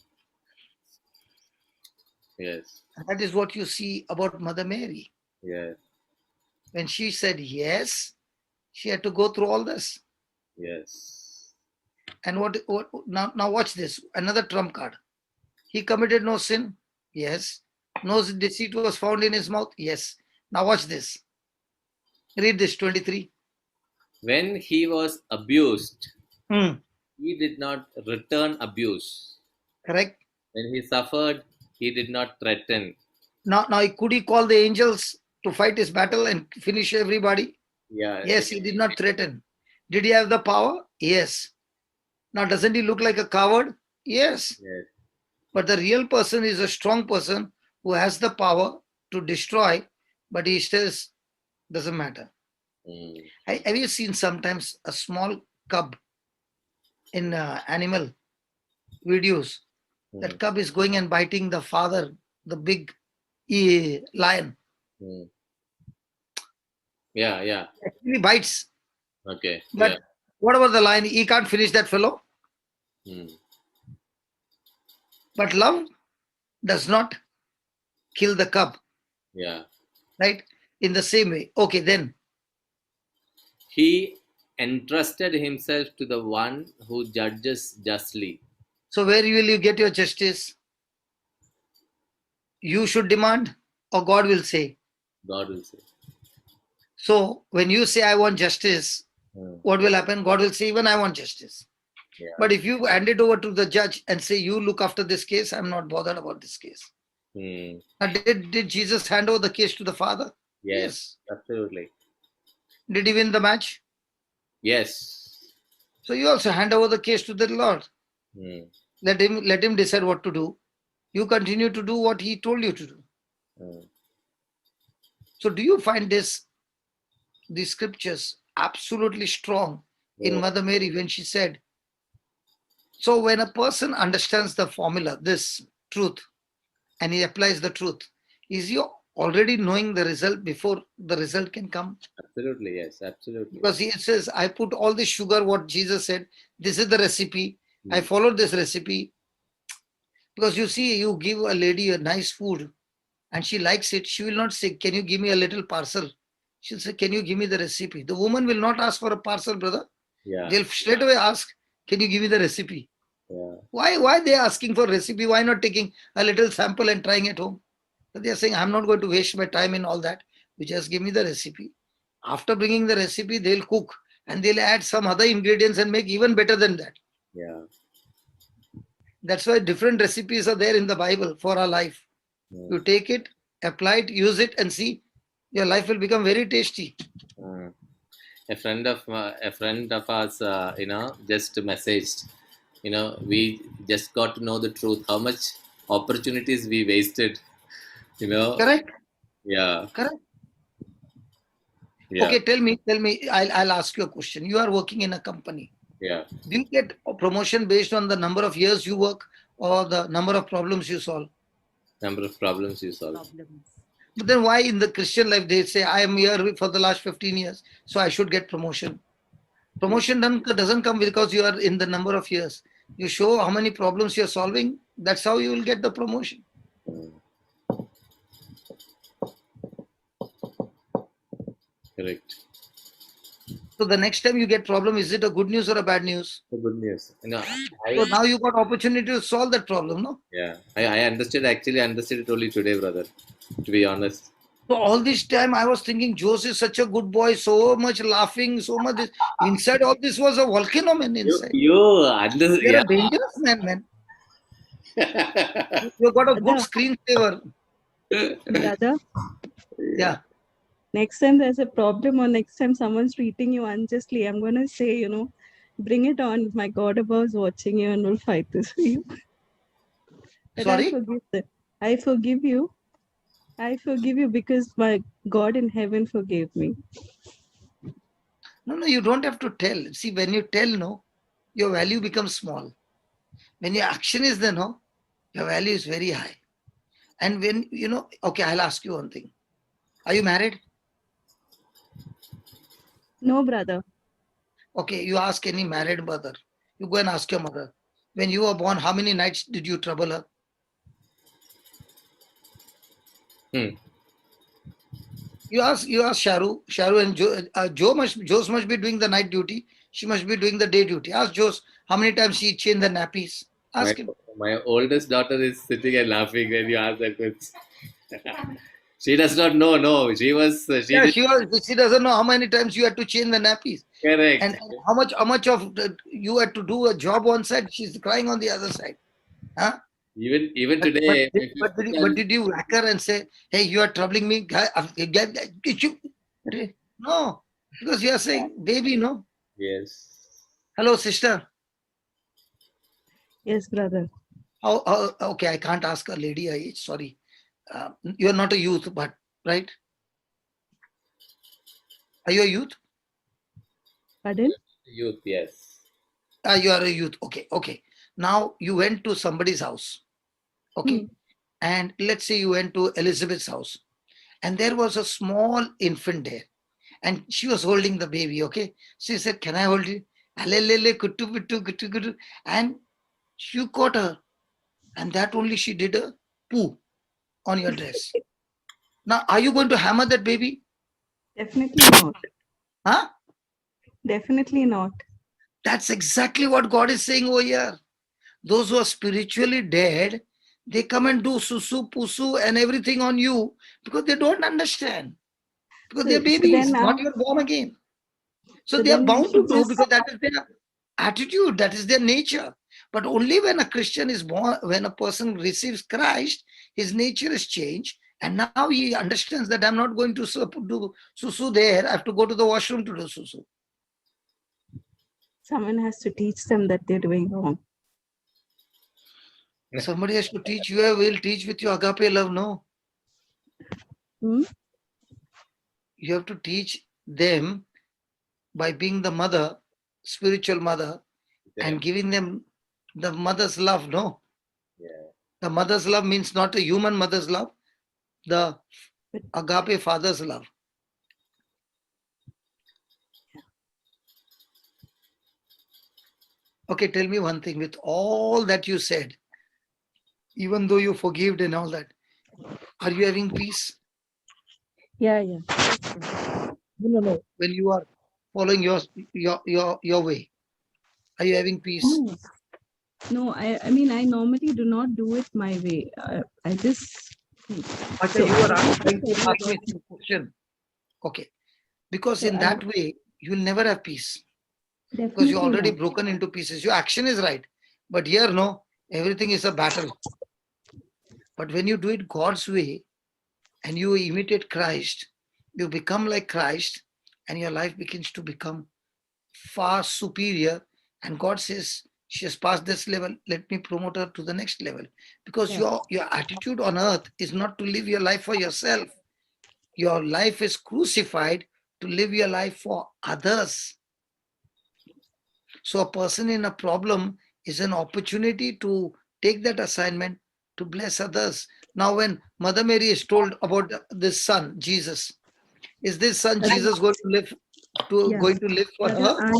Yes. That is what you see about Mother Mary. Yes. When she said yes, she had to go through all this. Yes. And what now watch this. Another trump card. He committed no sin. Yes. No deceit was found in his mouth. Yes. Now watch this. Read this 23. When he was abused, Hmm. he did not return abuse. Correct. When he suffered, he did not threaten. Now could he call the angels to fight his battle and finish everybody? Yeah. Yes, he did not threaten. Did he have the power? Yes. Now doesn't he look like a coward? Yes. Yes. But the real person is a strong person who has the power to destroy, but he says doesn't matter. Hmm. Have you seen sometimes a small cub in animal videos? Hmm. That cub is going and biting the father, the big lion. Hmm. Yeah. Yeah. Actually bites. Okay. But Yeah. what about the lion? He can't finish that fellow. Hmm. But love does not kill the cub, Yeah. right? In the same way. Okay, then. He entrusted himself to the one who judges justly. So where will you get your justice? You should demand, or God will say. God will say. So when you say I want justice, Hmm. what will happen? God will say even I want justice. Yeah. But if you hand it over to the judge and say you look after this case, I'm not bothered about this case. Hmm. Now, did Jesus hand over the case to the Father? Yes. Absolutely. Did he win the match? Yes. So you also hand over the case to the Lord. Hmm. Let him decide what to do. You continue to do what he told you to do. Hmm. So do you find these scriptures absolutely strong in Oh. Mother Mary when she said, so when a person understands the formula, this truth, and he applies the truth, is he already knowing the result before the result can come? Absolutely. Yes. Absolutely. Because he says, I put all this sugar, what Jesus said, this is the recipe. I Hmm. followed this recipe. Because you see, you give a lady a nice food and she likes it, she will not say, can you give me a little parcel? She'll say, can you give me the recipe? The woman will not ask for a parcel, brother. Yeah. They'll straight away ask, can you give me the recipe? Yeah. Why they are asking for recipe? Why not taking a little sample and trying at home? But they are saying, I'm not going to waste my time in all that. You just give me the recipe. After bringing the recipe, they'll cook and they'll add some other ingredients and make even better than that. Yeah. That's why different recipes are there in the Bible for our life. Hmm. You take it, apply it, use it, and see your life will become very tasty. Hmm. A friend of ours, just messaged. We just got to know the truth. How much opportunities we wasted. Correct? Yeah. Correct. Yeah. Okay, tell me. I'll ask you a question. You are working in a company. Yeah. Do you get a promotion based on the number of years you work or the number of problems you solve? Number of problems you solve. But then why in the Christian life they say, I am here for the last 15 years, so I should get promotion? Promotion doesn't come because you are in the number of years. You show how many problems you're solving. That's how you will get the promotion. Hmm. Correct. So the next time you get problem, is it a good news or a bad news? So good news. So now you got opportunity to solve that problem, no? Yeah. I understood. Actually, I understood it only today, brother. To be honest. So all this time I was thinking Jose is such a good boy, so much laughing, so much this. Inside all this was a volcano, man, inside. You understand? You're Yeah. a dangerous man. You got a good Brother, screensaver. brother, Yeah. next time there's a problem or next time someone's treating you unjustly, I'm going to say, bring it on. My God above is watching you and will fight this for you. But Sorry? I forgive them. I forgive you. I forgive you because my God in heaven forgave me. No, you don't have to tell. See, when you tell, no, your value becomes small. When your action is there, no, your value is very high. And when, okay, I'll ask you one thing. Are you married? No, brother. Okay, you ask any married mother. You go and ask your mother. When you were born, how many nights did you trouble her? You ask Sharu and Jose must be doing the night duty. She must be doing the day duty. Ask Jose how many times she changed the nappies. My, Ask him. my oldest daughter is sitting and laughing when you ask that question. She does not know. No, she Yeah, did she doesn't know how many times you had to change the nappies. correct. And how much of you had to do a job one side, she's crying on the other side. Huh? Even But but today, did, my but, fifth did you, but son, did you whack her and say, hey, you are troubling me? No, because you are saying, baby, no. yes, Hello, sister. Yes, brother. Okay, I can't ask a lady her age. Sorry. You're not a youth, but right? Are you a youth? Pardon? youth, yes, You are a youth. Okay. Now you went to somebody's house. Okay. Hmm. And let's say you went to Elizabeth's house, and there was a small infant there, and she was holding the baby. Okay. She said, can I hold you? Alelele, kuttu, bittu, kuttu, kuttu. And you caught her, and that only she did a poo on your dress. Now, are you going to hammer that baby? Definitely not. Huh? Definitely not. That's exactly what God is saying over here. Those who are spiritually dead, they come and do susu, pusu, and everything on you because they don't understand. Because they're So then babies, now, not even born again. So so they are then we bound to should do just, because that is their attitude, that is their nature. But only when a Christian is born, when a person receives Christ, his nature is changed. And now he understands that I'm not going to do susu there. I have to go to the washroom to do susu. someone has to teach them that they're doing wrong. Somebody has to teach you. I will teach with your agape love. No, Hmm? you have to teach them by being the mother, spiritual mother, and giving them the mother's love. No, yeah. the mother's love means not a human mother's love, the agape father's love. Okay, tell me one thing. With all that you said, even though you forgived and all that, are you having peace? Yeah, yeah. No. When you are following your way, are you having peace? No, I mean, I normally do not do it my way. I just, Acha, so you are let me trying just to tell ask you me some question. Okay, because so in that way, you will never have peace. Because you're definitely already not. broken into pieces. Your action is right. But here, no, everything is a battle. But when you do it God's way and you imitate Christ, you become like Christ and your life begins to become far superior. And God says, she has passed this level. Let me promote her to the next level. Because Yeah. your attitude on earth is not to live your life for yourself. Your life is crucified to live your life for others. So a person in a problem is an opportunity to take that assignment to bless others. Now, when Mother Mary is told about this son, Jesus, is this son Jesus going to live Yeah, for brother, her?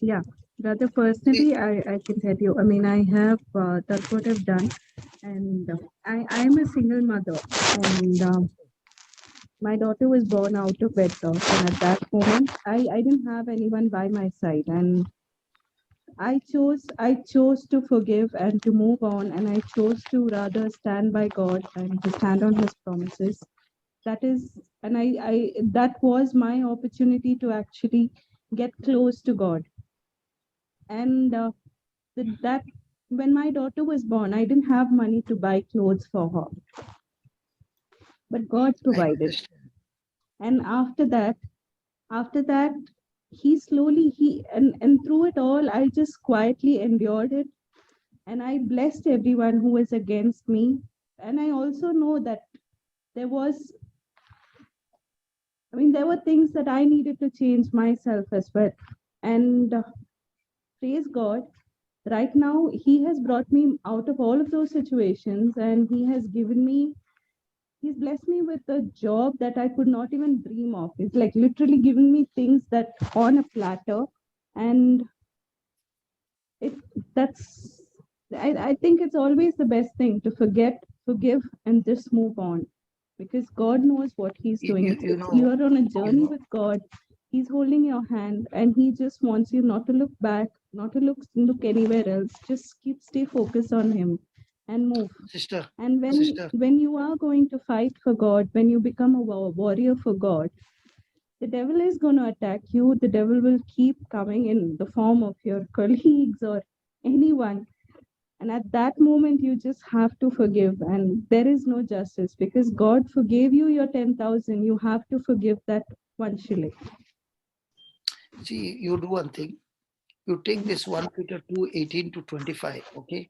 yeah, brother, See, personally, I can tell you, I mean, I have, that's what I've done. And I'm a single mother, and my daughter was born out of wedlock. And at that moment, I didn't have anyone by my side. And I chose to forgive and to move on. And I chose to rather stand by God and to stand on his promises. That is, and that was my opportunity to actually get close to God. And that when my daughter was born, I didn't have money to buy clothes for her, but God I provided. understand. And after that, he slowly and through it all, I just quietly endured it, and I blessed everyone who was against me. And I also know that there was, I mean, there were things that I needed to change myself as well. And praise God, right now he has brought me out of all of those situations, and he has given me, he's blessed me with a job that I could not even dream of. It's like literally given me things that on a platter. And it that's I think it's always the best thing to forget, forgive, and just move on, because God knows what He's doing. You're on a journey with God. He's holding your hand, and He just wants you not to look back, not to look anywhere else. Just stay focused on Him and move. Sister, And sister, when you are going to fight for God, when you become a warrior for God, the devil is going to attack you. The devil will keep coming in the form of your colleagues or anyone. And at that moment, you just have to forgive. And there is no justice, because God forgave you your 10,000. You have to forgive that 1 shilling. see, you do one thing. You take this 1 Peter 2, 18 to 25, okay?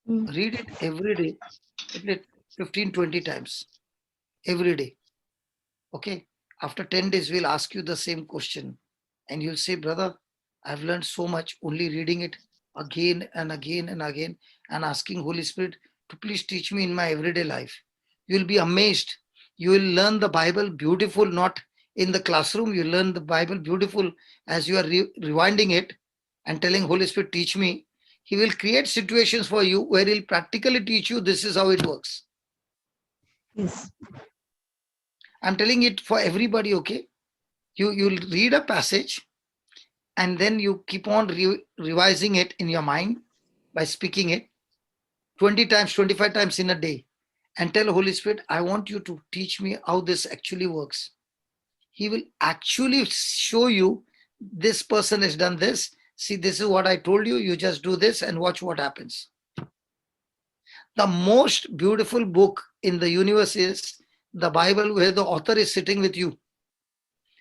Read it every day, at least 15, 20 times, every day, okay? After 10 days, we'll ask you the same question. And you'll say, brother, I've learned so much only reading it again and again and again, and asking Holy Spirit to please teach me in my everyday life. You'll be amazed. You will learn the Bible beautiful, not in the classroom. You learn the Bible beautiful as you are rewinding it and telling Holy Spirit, teach me. He will create situations for you where he'll practically teach you this is how it works. Yes. I'm telling it for everybody, okay? You'll read a passage and then you keep on revising it in your mind by speaking it 20 times, 25 times in a day, and tell Holy Spirit, I want you to teach me how this actually works. He will actually show you this person has done this. See, this is what I told you. You just do this and watch what happens. The most beautiful book in the universe is the Bible, where the author is sitting with you.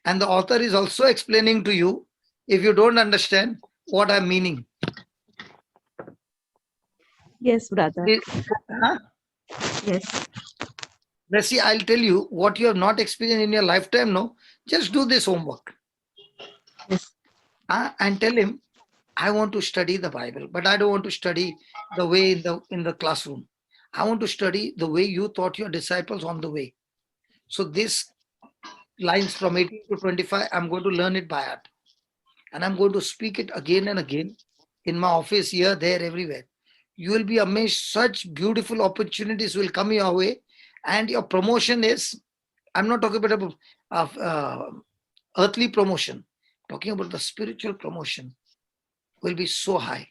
And the author is also explaining to you if you don't understand what I'm meaning. Yes, brother. Huh? Yes. Let's see, I'll tell you what you have not experienced in your lifetime. No, just do this homework. Yes. And tell him, I want to study the Bible, but I don't want to study the way in the classroom. I want to study the way you taught your disciples on the way. So this lines from 18 to 25, I'm going to learn it by heart. And I'm going to speak it again and again in my office, here, there, everywhere. You will be amazed. Such beautiful opportunities will come your way. And your promotion is, I'm not talking about earthly promotion, I'm talking about the spiritual promotion will be so high.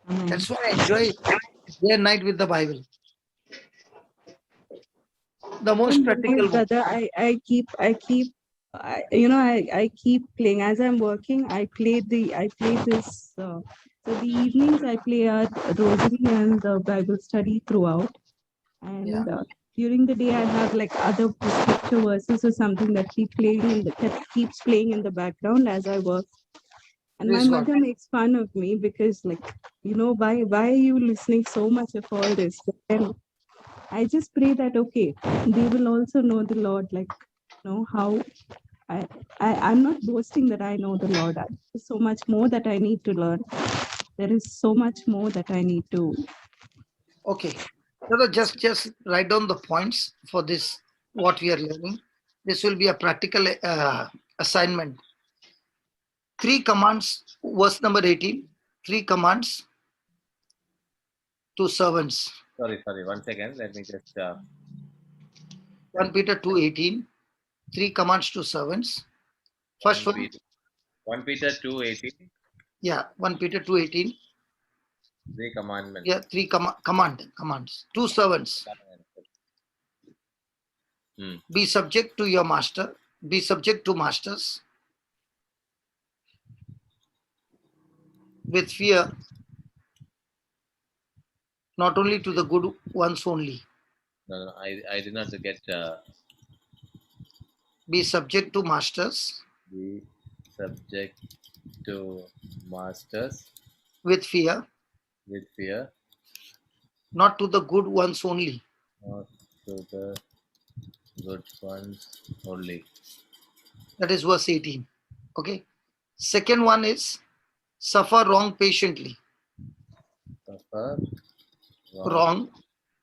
Amen. That's why I enjoy day and night with the Bible. The most practical one. Brother, I keep I keep playing as I'm working. I play this. So the evenings I play a rosary and the Bible study throughout, and during the day I have like other scripture verses or something that keeps playing in the background as I work. And my mother makes fun of me because, like, why are you listening so much of all this? But then I just pray that, okay, they will also know the Lord, like, how I'm not boasting that I know the Lord. There's so much more that I need to learn. There is so much more that I need to. Okay. So just write down the points for this, what we are learning. This will be a practical assignment. 3 commands, verse number 18. 3 commands to servants. Sorry, 1 second. Let me just. 1 Peter 2:18. 3 commands to servants. First one. 1 Peter 2:18. Yeah, 1 Peter 2:18. 3 commandments. Yeah, 3 commands. 2 servants. Be subject to your master. Be subject to masters with fear, not only to the good ones only. No, I did not get. Be subject to masters. Be subject to masters. With fear. With fear. Not to the good ones only. Not to the good ones only. That is verse 18. Okay. Second one is Suffer wrong patiently. Suffer Wrong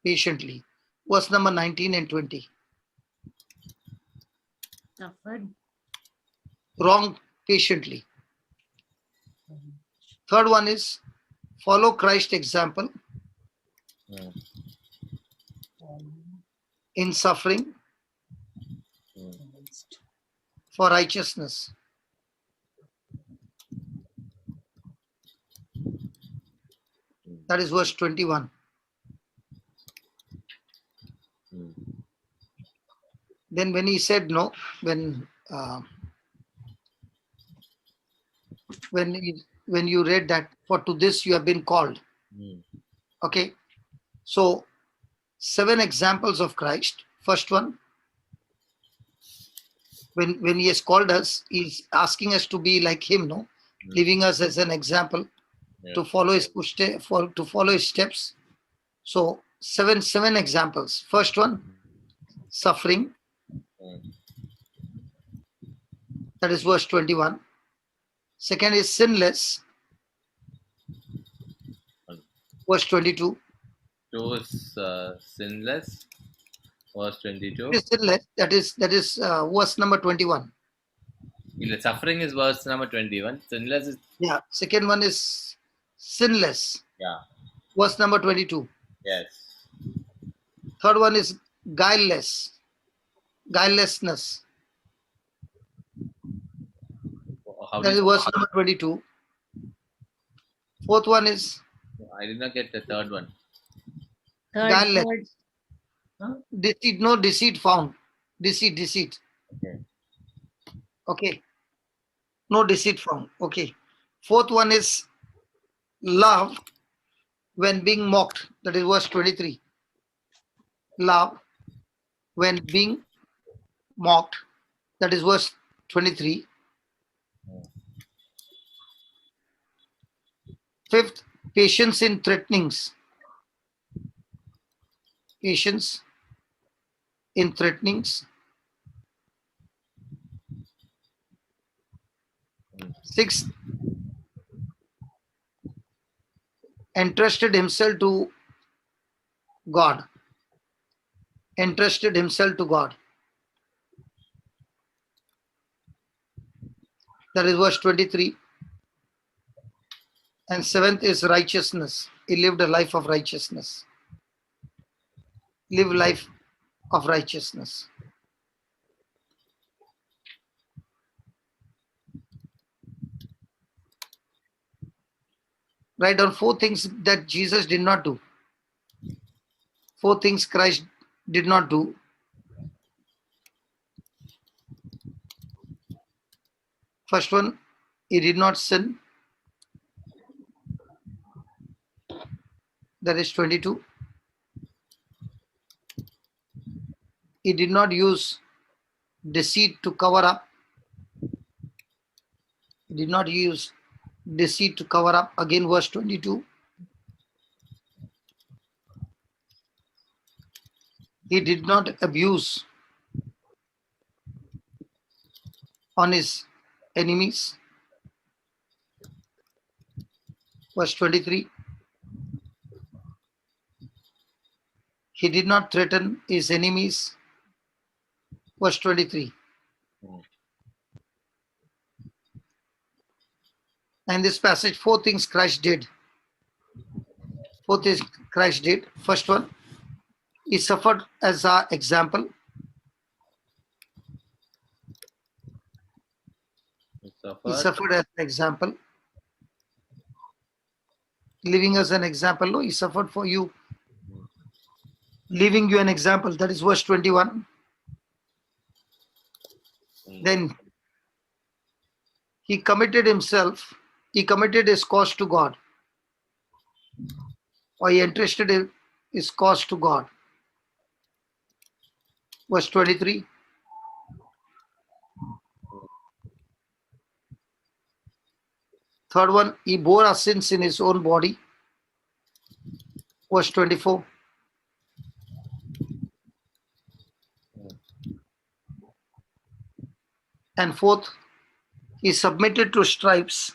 patiently. Verse number 19 and 20. Suffered. Wrong patiently. Third one is follow Christ's example Mm. in suffering Mm. for righteousness. That is verse 21. Mm. Then when he said no, when you read that, for to this you have been called. Mm. Okay. So 7 examples of Christ. First one, when he has called us, he's asking us to be like him, no? Mm. Leaving us as an example to Yes. follow his to follow his steps. So seven examples. First one, suffering. Mm. That is verse 21. Second is sinless. Verse 22. 2 is sinless. Verse 22. It is sinless. That is verse number 21. Suffering is verse number 21. Sinless is, Yeah. Second one is sinless. yeah. Verse number 22. Yes. Third one is guileless. Guilelessness. How That did is verse number 22. Fourth one is I did not get the third one. guileless. Deceit, no deceit found. Deceit. Okay. Okay. No deceit found. Okay. Fourth one is love when being mocked. That is verse 23. Love when being mocked. That is verse 23. Fifth, patience in threatenings. Patience in threatenings. Sixth, entrusted himself to God. Entrusted himself to God. That is verse 23. And seventh is righteousness. He lived a life of righteousness. Live life of righteousness. Write down 4 things that Jesus did not do. 4 things Christ did not do. First one, he did not sin. That is 22. He did not use deceit to cover up. He did not use deceit to cover up. Again, verse 22. He did not abuse on his enemies. Verse 23. He did not threaten his enemies. Verse 23. And this passage, 4 things Christ did. 4 things Christ did. First one, he suffered as our example. He suffered as an example. Living as an example. No, he suffered for you. Leaving you an example. That is verse 21. Then he committed himself. He committed his cause to God. Or he entrusted his cause to God. Verse 23. Third one, he bore our sins in his own body. Verse 24. And fourth, he submitted to stripes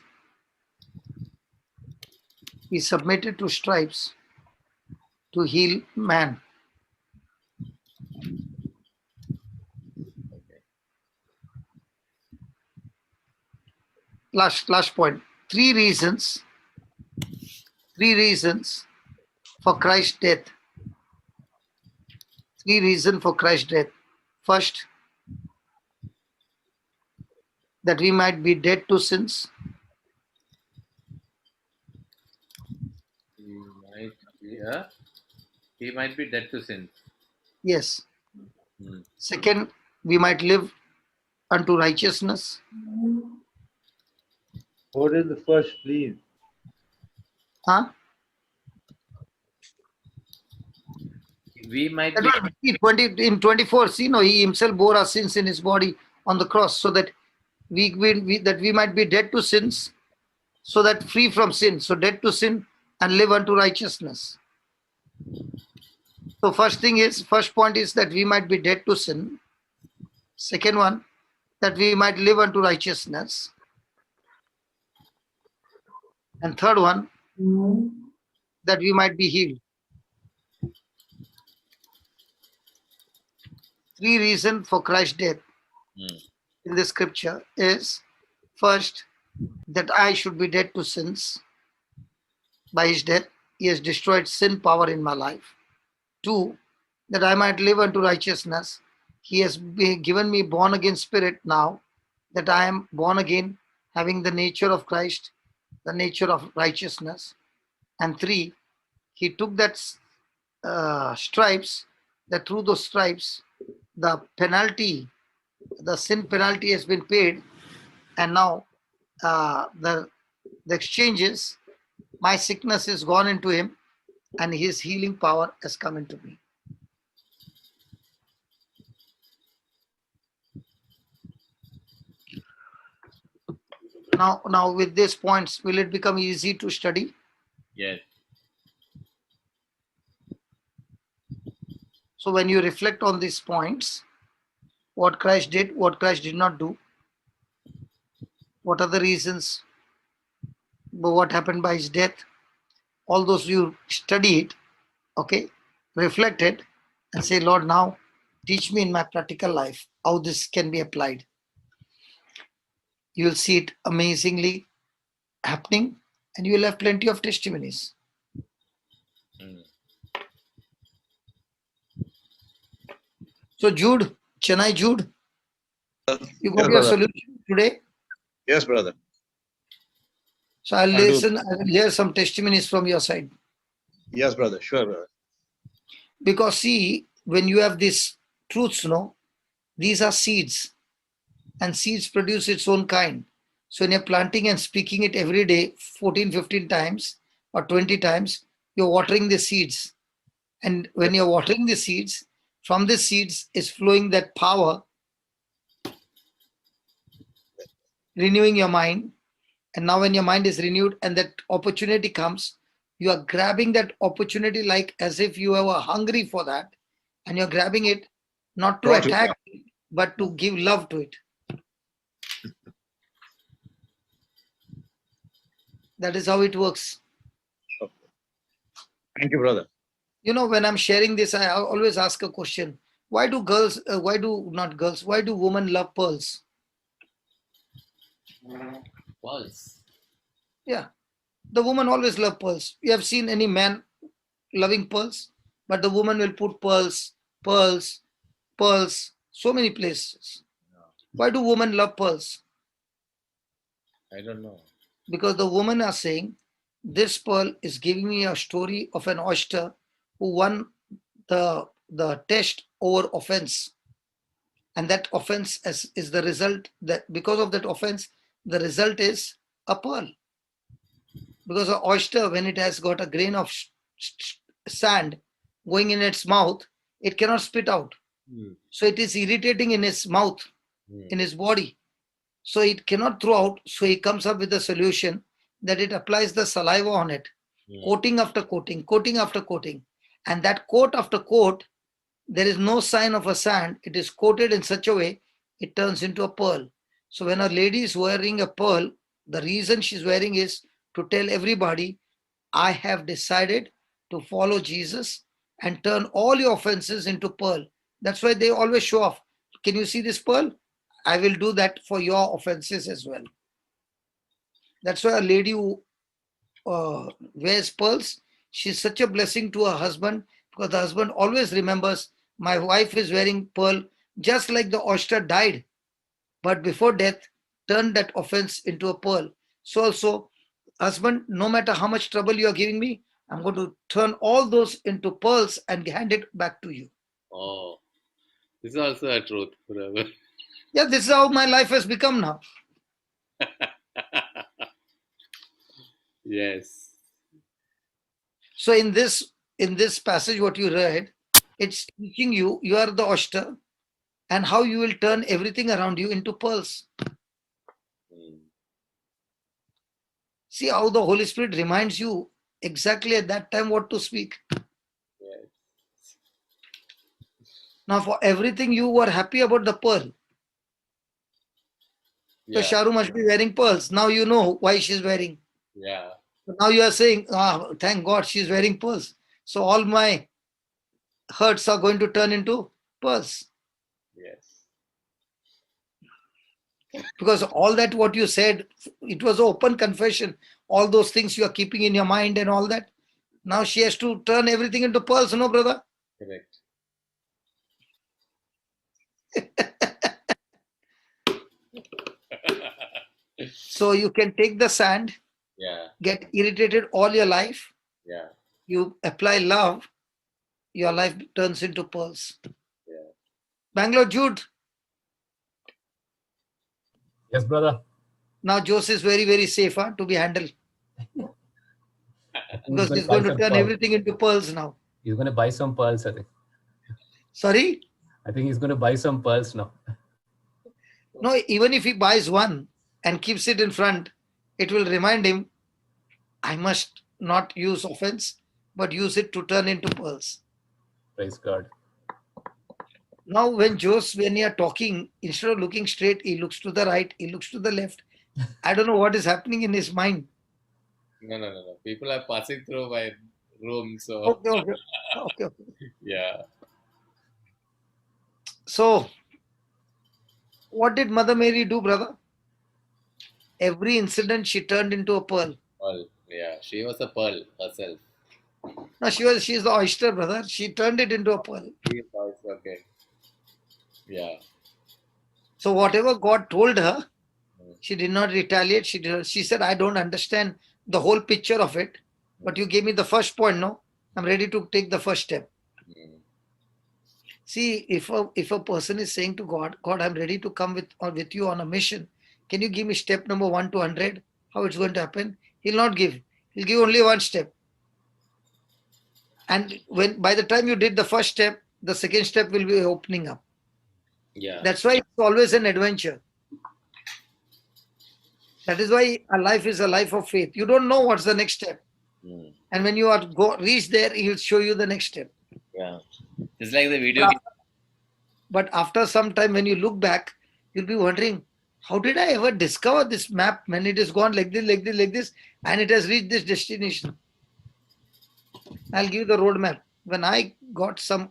He submitted to stripes to heal man. Last point. Three reasons for Christ's death. Three reasons for Christ's death. First, that we might be dead to sins. He might be dead to sin. Yes. Hmm. Second, we might live unto righteousness. What is the first, please? Huh? We might That be. was in 24. See, no, he himself bore our sins in his body on the cross, so that we might be dead to sins, so that free from sin. So dead to sin and live unto righteousness. So first point is that we might be dead to sin. Second one, that we might live unto righteousness. And third one, that we might be healed. Three reasons for Christ's death in the scripture is, first, that I should be dead to sins. By his death, he has destroyed sin power in my life. Two, that I might live unto righteousness. He has given me born again spirit now, that I am born again, having the nature of Christ, the nature of righteousness. And three, he took that stripes, that through those stripes, the penalty, the sin penalty has been paid, and now the exchange is, my sickness is gone into him, and his healing power has come into me. Now with these points, will it become easy to study? Yes. So when you reflect on these points, what Christ did, what Christ did not do, what are the reasons, what happened by his death, all those you study it, okay, reflect it, and say, Lord, now teach me in my practical life how this can be applied. You will see it amazingly happening, and you will have plenty of testimonies. So Jude, Chennai Jude, you got Yes, your brother. solution today? Yes, brother. So I'll I'll do listen, I will hear some testimonies from your side. Yes, brother. Sure, brother. Because see, when you have these truths, these are seeds, and seeds produce its own kind. So when you're planting and speaking it every day, 14, 15 times or 20 times, you're watering the seeds. And when you're watering the seeds, from the seeds is flowing that power, renewing your mind. And now when your mind is renewed and that opportunity comes, you are grabbing that opportunity like as if you were hungry for that, and you're grabbing it not to Brought it attack, up. but to give love to it. That is how it works. Thank you, brother. When I'm sharing this, I always ask a question. Why do women love pearls? Pearls. Yeah. The woman always love pearls. You have seen any man loving pearls? But the woman will put pearls, so many places. Why do women love pearls? I don't know. Because the women are saying, this pearl is giving me a story of an oyster who won the test over offense. And that offense is the result, that because of that offense, the result is a pearl. Because an oyster, when it has got a grain of sand going in its mouth, it cannot spit out. So it is irritating in his mouth, in his body. So it cannot throw out. So he comes up with a solution that it applies the saliva on it, coating after coating, coating after coating. And that coat after coat, there is no sign of a sand. It is coated in such a way, it turns into a pearl. So when a lady is wearing a pearl, the reason she's wearing is to tell everybody, I have decided to follow Jesus and turn all your offenses into pearl. That's why they always show off. Can you see this pearl? I will do that for your offenses as well. That's why a lady who wears pearls, she's such a blessing to her husband, because the husband always remembers, my wife is wearing pearl, just like the oyster died, but before death turned that offense into a pearl. So also, husband, no matter how much trouble you are giving me, I'm going to turn all those into pearls and hand it back to you. Oh, this is also a truth, brother. Yeah, this is how my life has become now. Yes. So in this passage, what you read, it's teaching you are the oyster and how you will turn everything around you into pearls. See how the Holy Spirit reminds you exactly at that time what to speak. Yes. Now, for everything you were happy about the pearl. So Yeah. Sharu must be wearing pearls. Now you know why she's wearing. Yeah. So now you are saying, thank God she's wearing pearls. So all my hurts are going to turn into pearls. Yes. Because all that what you said, it was an open confession. All those things you are keeping in your mind and all that. Now she has to turn everything into pearls, no, brother? Correct. So you can take the sand, Yeah. get irritated all your life. Yeah. You apply love, your life turns into pearls. Yeah. Bangalore, Jude. Yes, brother. Now Jose is very, very safe to be handled. Because he's going to turn everything into pearls now. He's going to buy some pearls, I think. Sorry? I think he's going to buy some pearls now. No, even if he buys one and keeps it in front, it will remind him, I must not use offense, but use it to turn into pearls. Praise God. Now, when you are talking, instead of looking straight, he looks to the right, he looks to the left. I don't know what is happening in his mind. No. People are passing through my room, so Okay. yeah. So, what did Mother Mary do, brother? Every incident she turned into a pearl. Pearl. Yeah. She was a pearl herself. No, she's the oyster, brother. She turned it into a pearl. Okay. Yeah. So whatever God told her, she did not retaliate. She said, I don't understand the whole picture of it, but you gave me the first point, no? I'm ready to take the first step. See, if a person is saying to God, I'm ready to come with you on a mission, can you give me step number 1 to 100? How it's going to happen? He'll not give. He'll give only one step. And by the time you did the first step, the second step will be opening up. Yeah. That's why it's always an adventure. That is why a life is a life of faith. You don't know what's the next step. And when you reach there, he'll show you the next step. Yeah. It's like the video game. But after some time, when you look back, you'll be wondering, how did I ever discover this map when it has gone like this, and it has reached this destination? I'll give you the roadmap. When I got some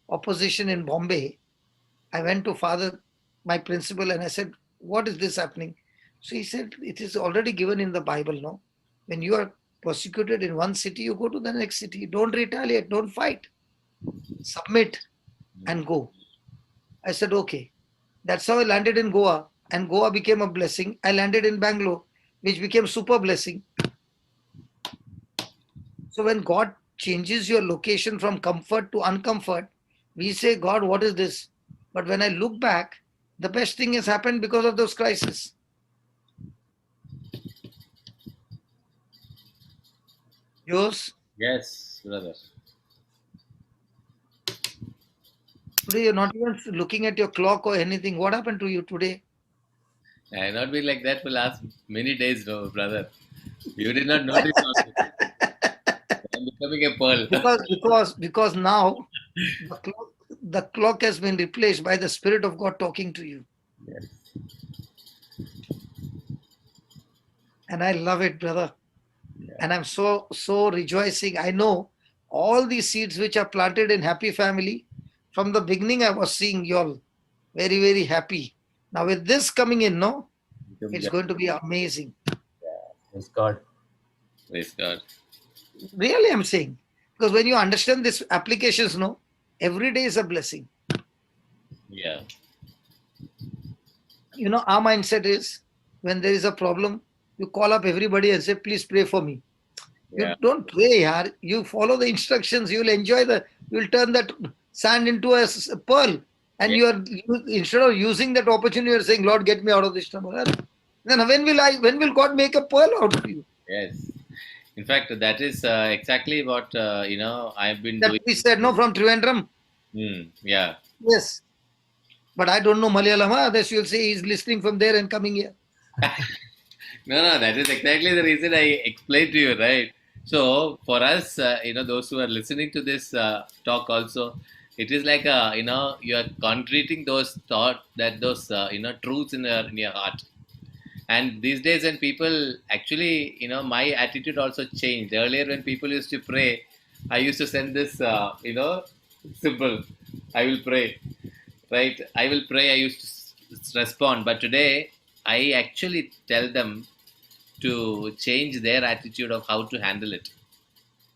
opposition in Bombay, I went to my principal, and I said, what is this happening? So he said, it is already given in the Bible, no? When you are persecuted in one city, you go to the next city. Don't retaliate, don't fight. Submit and go. I said, okay. That's how I landed in Goa, and Goa became a blessing. I landed in Bangalore, which became super blessing. So when God changes your location from comfort to uncomfort, we say, God, what is this? But when I look back, the best thing has happened because of those crises. Yours? Yes, brother. Today you're not even looking at your clock or anything. What happened to you today? I have not been like that for last many days, no, brother. You did not notice also. I'm becoming a pearl. Because now the clock has been replaced by the Spirit of God talking to you. Yes. And I love it, brother. And I'm so rejoicing. I know all these seeds which are planted in happy family. From the beginning, I was seeing you all very, very happy. Now with this coming in, no, it's going to be amazing. Praise God. Praise God. Really, I'm saying. Because when you understand this applications, no, every day is a blessing. Yeah. You know, our mindset is when there is a problem, you call up everybody and say, please pray for me. Yeah. You don't pray, yaar. You follow the instructions, you'll enjoy you'll turn that sand into a pearl. And Yeah. instead of using that opportunity, you're saying, Lord, get me out of this trouble. Then when will God make a pearl out of you? Yes. In fact, that is exactly what I've been That doing. we said, no, from Trivandrum. Yeah. Yes. But I don't know Malayalam. Others you'll say he's listening from there and coming here. No, that is exactly the reason I explained to you, right? So for us, those who are listening to this talk also, it is like you are concreting those thoughts, those truths in your heart. And these days, when people actually, my attitude also changed. Earlier, when people used to pray, I used to send this, symbol. I will pray, right? I will pray. I used to respond, but today I actually tell them to change their attitude of how to handle it,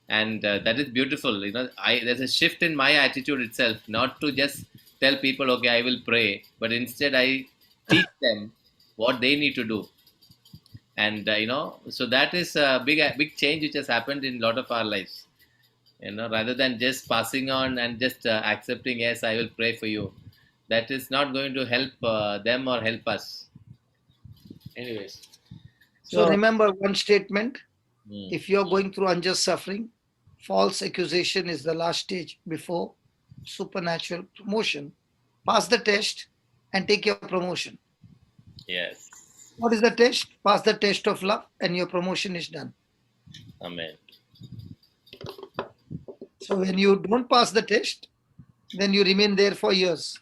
and that is beautiful. There's a shift in my attitude itself, not to just tell people, okay, I will pray, but instead I teach them what they need to do. And so that is a big change which has happened in a lot of our lives, rather than just passing on and just accepting, yes, I will pray for you. That is not going to help them or help us. Anyways, So remember one statement. mm, If you're going through unjust suffering, false accusation is the last stage before supernatural promotion. Pass the test and take your promotion. yes, What is the test? Pass the test of love and your promotion is done. amen. So when you don't pass the test, then you remain there for years.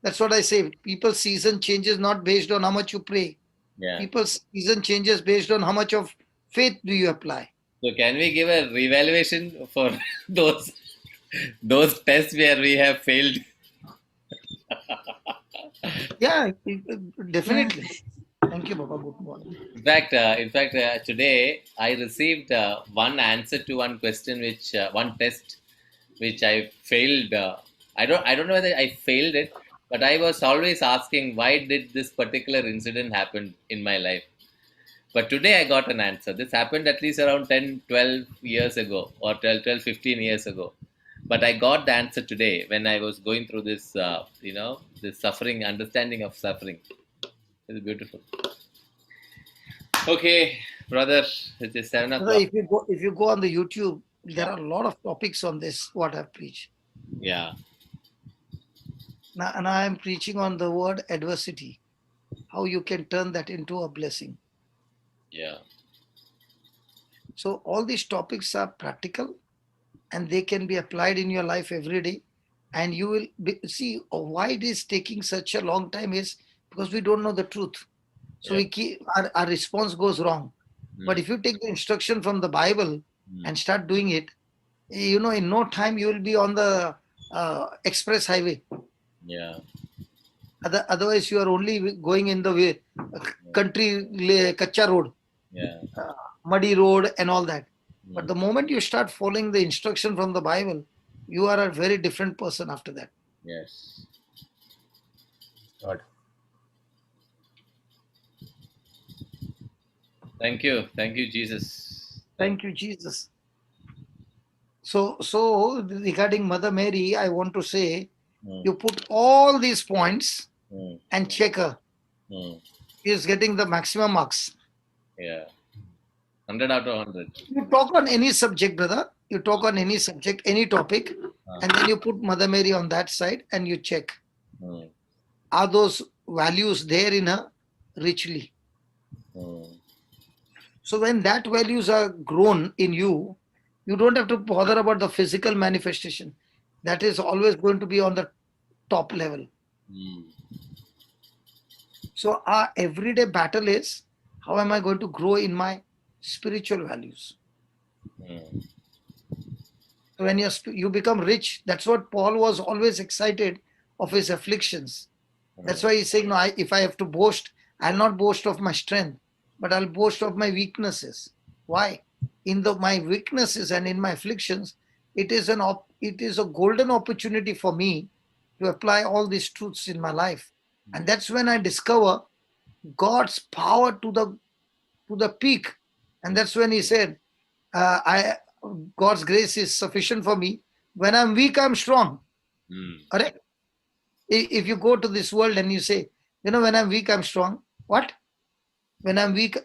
That's what I say. People's season changes not based on how much you pray. Yeah. People's season changes based on how much of faith do you apply. So can we give a revaluation for those tests where we have failed? Yeah, definitely. Thank you, Baba. Good morning. In fact, today I received one answer to one question, one test, which I failed. I don't know whether I failed it, but I was always asking, why did this particular incident happen in my life? But today I got an answer. This happened at least around 10, 12 years ago, or 12, 15 years ago. But I got the answer today when I was going through this, this suffering, understanding of suffering. It's beautiful. Okay, brother, it is 7 So o'clock. if you go on the YouTube, there are a lot of topics on this, what I've preached. Yeah. Now, and I am preaching on the word adversity, how you can turn that into a blessing. Yeah. So all these topics are practical and they can be applied in your life every day. And you will see why it is taking such a long time is because we don't know the truth. So Yeah. we keep our response goes wrong. But if you take the instruction from the Bible and start doing it, in no time you will be on the express highway. Yeah. Otherwise, you are only going in the way, country kacha road, Yeah. muddy road, and all that. But the moment you start following the instruction from the Bible, you are a very different person after that. Yes. God. Thank you, Jesus. Thank you, Jesus. So regarding Mother Mary, I want to say, you put all these points and check her. She is getting the maximum marks. Yeah. 100 out of 100. You talk on any subject, brother. You talk on any subject, any topic, and then you put Mother Mary on that side and you check. Are those values there in her richly? So when that values are grown in you, you don't have to bother about the physical manifestation. That is always going to be on the top level. So our everyday battle is, how am I going to grow in my spiritual values. Mm. When you become rich, that's what Paul was always excited of his afflictions. That's why he's saying, no, if I have to boast, I'll not boast of my strength, but I'll boast of my weaknesses. Why? In my weaknesses and in my afflictions, it is a golden opportunity for me to apply all these truths in my life. And that's when I discover God's power to the peak. And that's when he said, God's grace is sufficient for me. When I'm weak, I'm strong. Correct? If you go to this world and you say, when I'm weak, I'm strong. What? When I'm weak,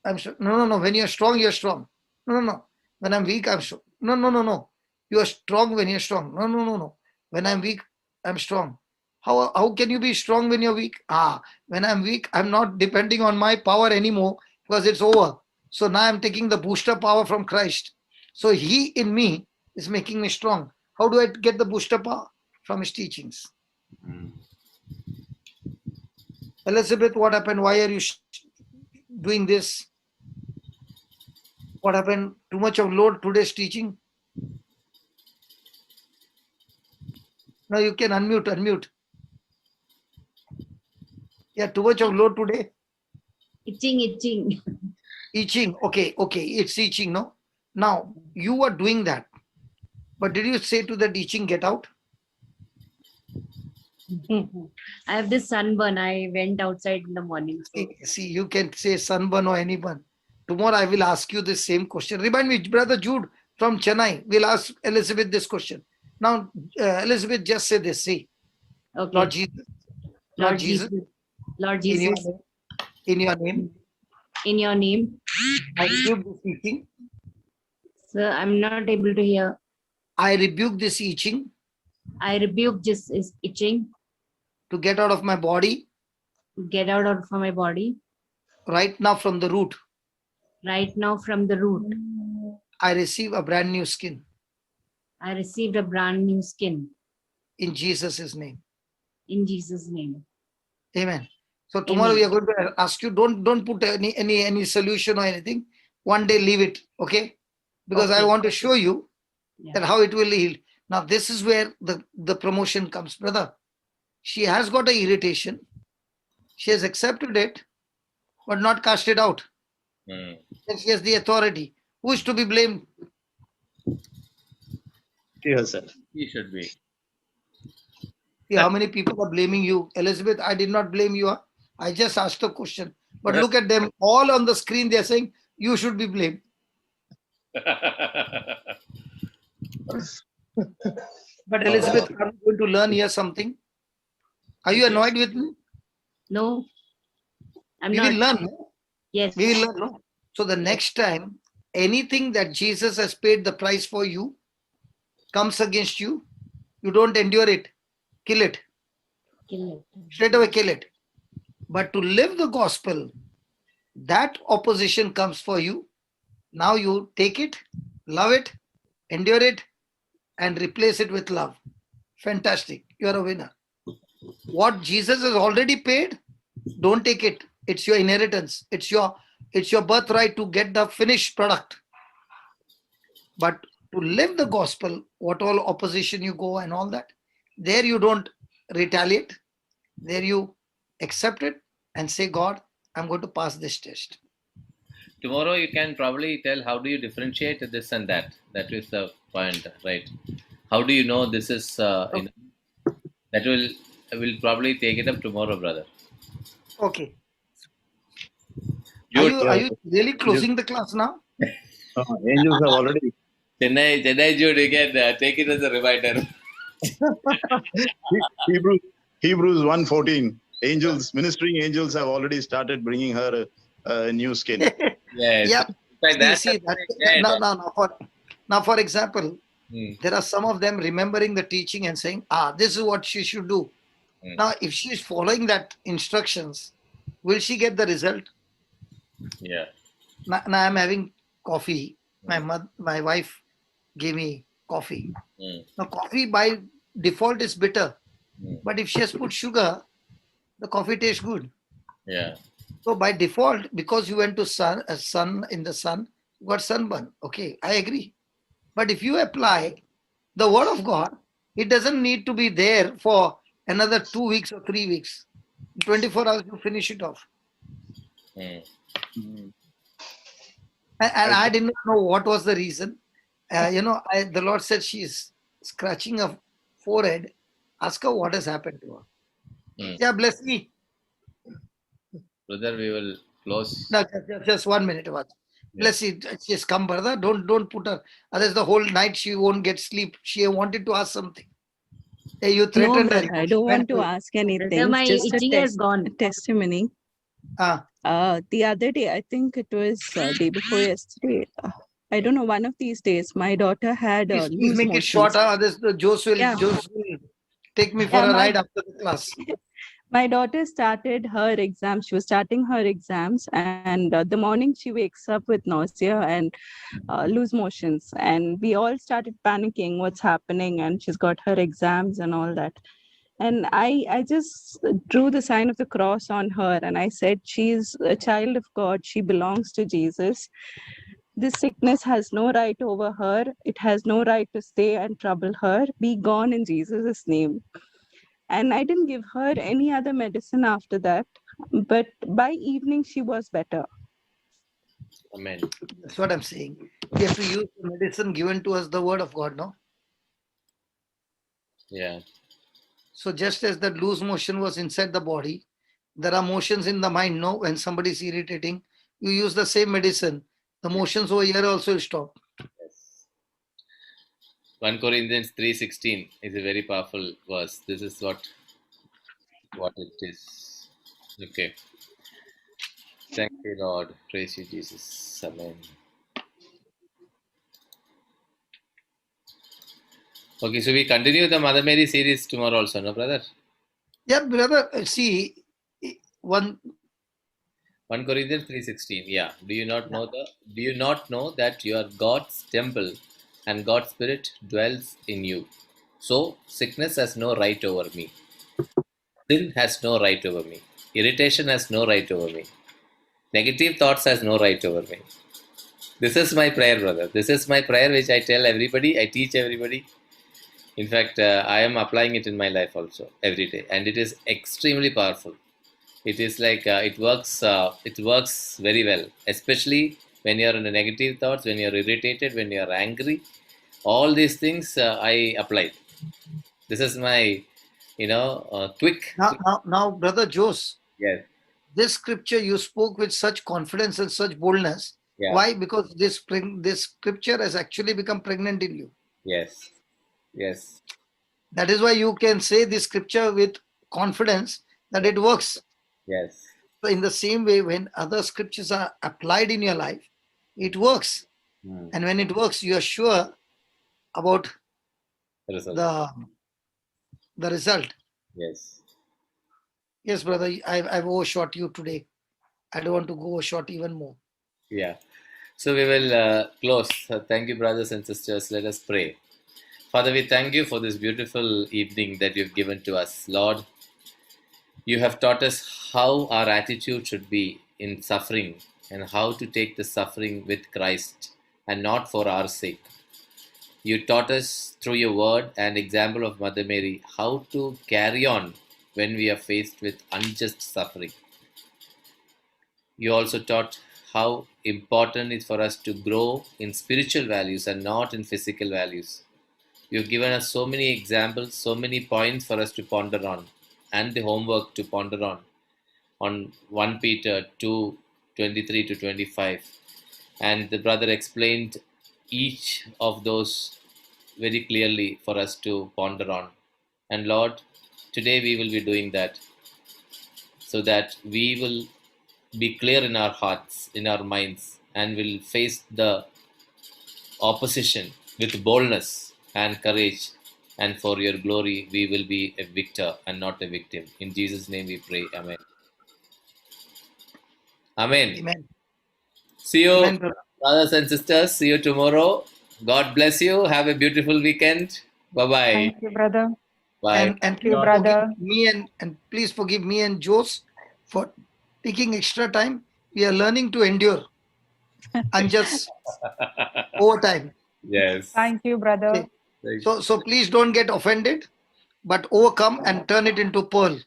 I'm strong. No. When you're strong, you're strong. No. When I'm weak, I'm strong. No. You are strong when you're strong. No. When I'm weak, I'm strong. How can you be strong when you're weak? When I'm weak, I'm not depending on my power anymore because it's over. So now I'm taking the booster power from Christ. So he in me is making me strong. How do I get the booster power? From his teachings. Elizabeth, what happened? Why are you doing this? What happened? Too much of load today's teaching? Now you can unmute. Yeah, too much of load today. Itching. Itching. Okay. It's itching, no? Now, you are doing that. But did you say to that itching, get out? I have this sunburn. I went outside in the morning. So. See, you can say sunburn or any burn. Tomorrow I will ask you the same question. Remind me, Brother Jude from Chennai will ask Elizabeth this question. Now, Elizabeth, just say this. See, Okay. Lord Jesus. Lord Jesus. In your name. In your name. I rebuke this itching. Sir, I'm not able to hear. I rebuke this itching. I rebuke this itching. To get out of my body. Get out of my body. Right now from the root. Right now from the root. I receive a brand new skin. I received a brand new skin. In Jesus' name. In Jesus' name. Amen. So tomorrow Amen. we are going to ask you, don't put any solution or anything. One day leave it, okay? Because okay. I want to show you that how it will heal. Now this is where the promotion comes, brother. She has got an irritation. She has accepted it, but not cast it out. And she has the authority. Who is to be blamed? She herself. He should be. See how many people are blaming you. Elizabeth, I did not blame you. I just asked a question. But look at them all on the screen. They're saying you should be blamed. But Elizabeth, are you going to learn here something? Are you annoyed with me? No. We will learn. No? Yes. We will learn. No? So the next time, anything that Jesus has paid the price for you comes against you, you don't endure it. Kill it. Straight away kill it. But to live the gospel, that opposition comes for you. Now you take it, love it, endure it, and replace it with love. Fantastic. You are a winner. What Jesus has already paid, don't take it. It's your inheritance. It's your birthright to get the finished product. But to live the gospel, what all opposition you go and all that, there you don't retaliate. There you accept it and say, God, I'm going to pass this test. Tomorrow you can probably tell how do you differentiate this and that. That is the point, right? How do you know this is, that will probably take it up tomorrow, brother. Okay. Are you really closing the class now? Angels have already. Chennai Jude, you can take it as a reminder. Hebrews 1:14. Angels, ministering angels have already started bringing her a new skin. Yes. Yeah. See, now, for example, there are some of them remembering the teaching and saying, this is what she should do. Now, if she is following that instructions, will she get the result? Yeah. Now I'm having coffee. My wife gave me coffee. Now, coffee by default is bitter. But if she has put sugar, the coffee tastes good. Yeah. So by default, because you went to sun in the sun, got sunburn. Okay, I agree. But if you apply the word of God, it doesn't need to be there for another 2 weeks or 3 weeks. 24 hours, you finish it off. Mm. And I didn't know what was the reason. The Lord said she's scratching her forehead. Ask her what has happened to her. Mm. Yeah, bless me. Brother, we will close. No, just 1 minute. Bless you. She's come, brother. Don't put her. Otherwise, the whole night she won't get sleep. She wanted to ask something. Hey, you No, threatened her. brother, I don't want to ask Brother, anything. my Just a itching has gone. testimony. The other day, I think it was day before yesterday. I don't know, one of these days, my daughter had Please loose make it motions. short. Others, Jose will Yeah, take me for yeah, a ride after the class. my daughter started her exams. She was starting her exams, and the morning she wakes up with nausea and loose motions, and we all started panicking. What's happening? And she's got her exams and all that. And I just drew the sign of the cross on her, and I said, she's a child of God. She belongs to Jesus. This sickness has no right over her. It has no right to stay and trouble her. Be gone in Jesus' name. And I didn't give her any other medicine after that. But by evening, she was better. Amen. That's what I'm saying. We have to use the medicine given to us, the word of God, no? Yeah. So just as that loose motion was inside the body, there are motions in the mind, no? When somebody is irritating, you use the same medicine. The motions over here also will stop. Yes. 1 Corinthians 3:16 is a very powerful verse. This is what it is. Okay. Thank you, Lord. Praise you, Jesus. Amen. Okay, so we continue the Mother Mary series tomorrow also, no, brother? Yeah, brother, see, 1 Corinthians 3:16. Yeah. Do you not know that you are God's temple and God's Spirit dwells in you? So sickness has no right over me. Sin has no right over me. Irritation has no right over me. Negative thoughts has no right over me. This is my prayer, brother. This is my prayer which I tell everybody, I teach everybody. In fact, I am applying it in my life also every day, and it is extremely powerful. It is like it works very well, especially when you are in the negative thoughts, when you are irritated, when you are angry. All these things I applied. This is my, quick. now, brother Jose, Yes. this scripture you spoke with such confidence and such boldness. Yeah. Why? Because this scripture has actually become pregnant in you. Yes. Yes. That is why you can say this scripture with confidence that it works. Yes. So in the same way, when other scriptures are applied in your life, it works. And when it works, you are sure about the result. Yes. Yes, brother, I've overshot you today. I don't want to go overshot even more. Yeah. So we will close. Thank you, brothers and sisters. Let us pray. Father, we thank you for this beautiful evening that you've given to us. Lord, you have taught us how our attitude should be in suffering and how to take the suffering with Christ and not for our sake. You taught us through your word and example of Mother Mary how to carry on when we are faced with unjust suffering. You also taught how important it is for us to grow in spiritual values and not in physical values. You've given us so many examples, so many points for us to ponder on, and the homework to ponder on 1 Peter 2:23 to 25. And the brother explained each of those very clearly for us to ponder on. And Lord, today we will be doing that so that we will be clear in our hearts, in our minds, and will face the opposition with boldness and courage. And for your glory, we will be a victor and not a victim. In Jesus' name we pray. Amen. Amen. Amen. See you, Amen, brother. brothers and sisters. See you tomorrow. God bless you. Have a beautiful weekend. Bye-bye. Thank you, brother. Bye. And You, please brother. forgive me and please forgive me and Jose for taking extra time. We are learning to endure. unjust overtime. Yes. Thank you, brother. Okay. So please don't get offended, but overcome and turn it into pearl.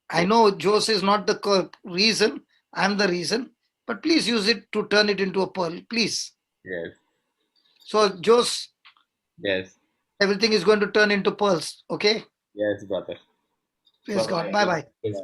I know Jose is not the reason, I'm the reason, but please use it to turn it into a pearl, please. Yes. So Jose, Yes. everything is going to turn into pearls, okay? Yes, brother. Praise God. Bye-bye. Yes.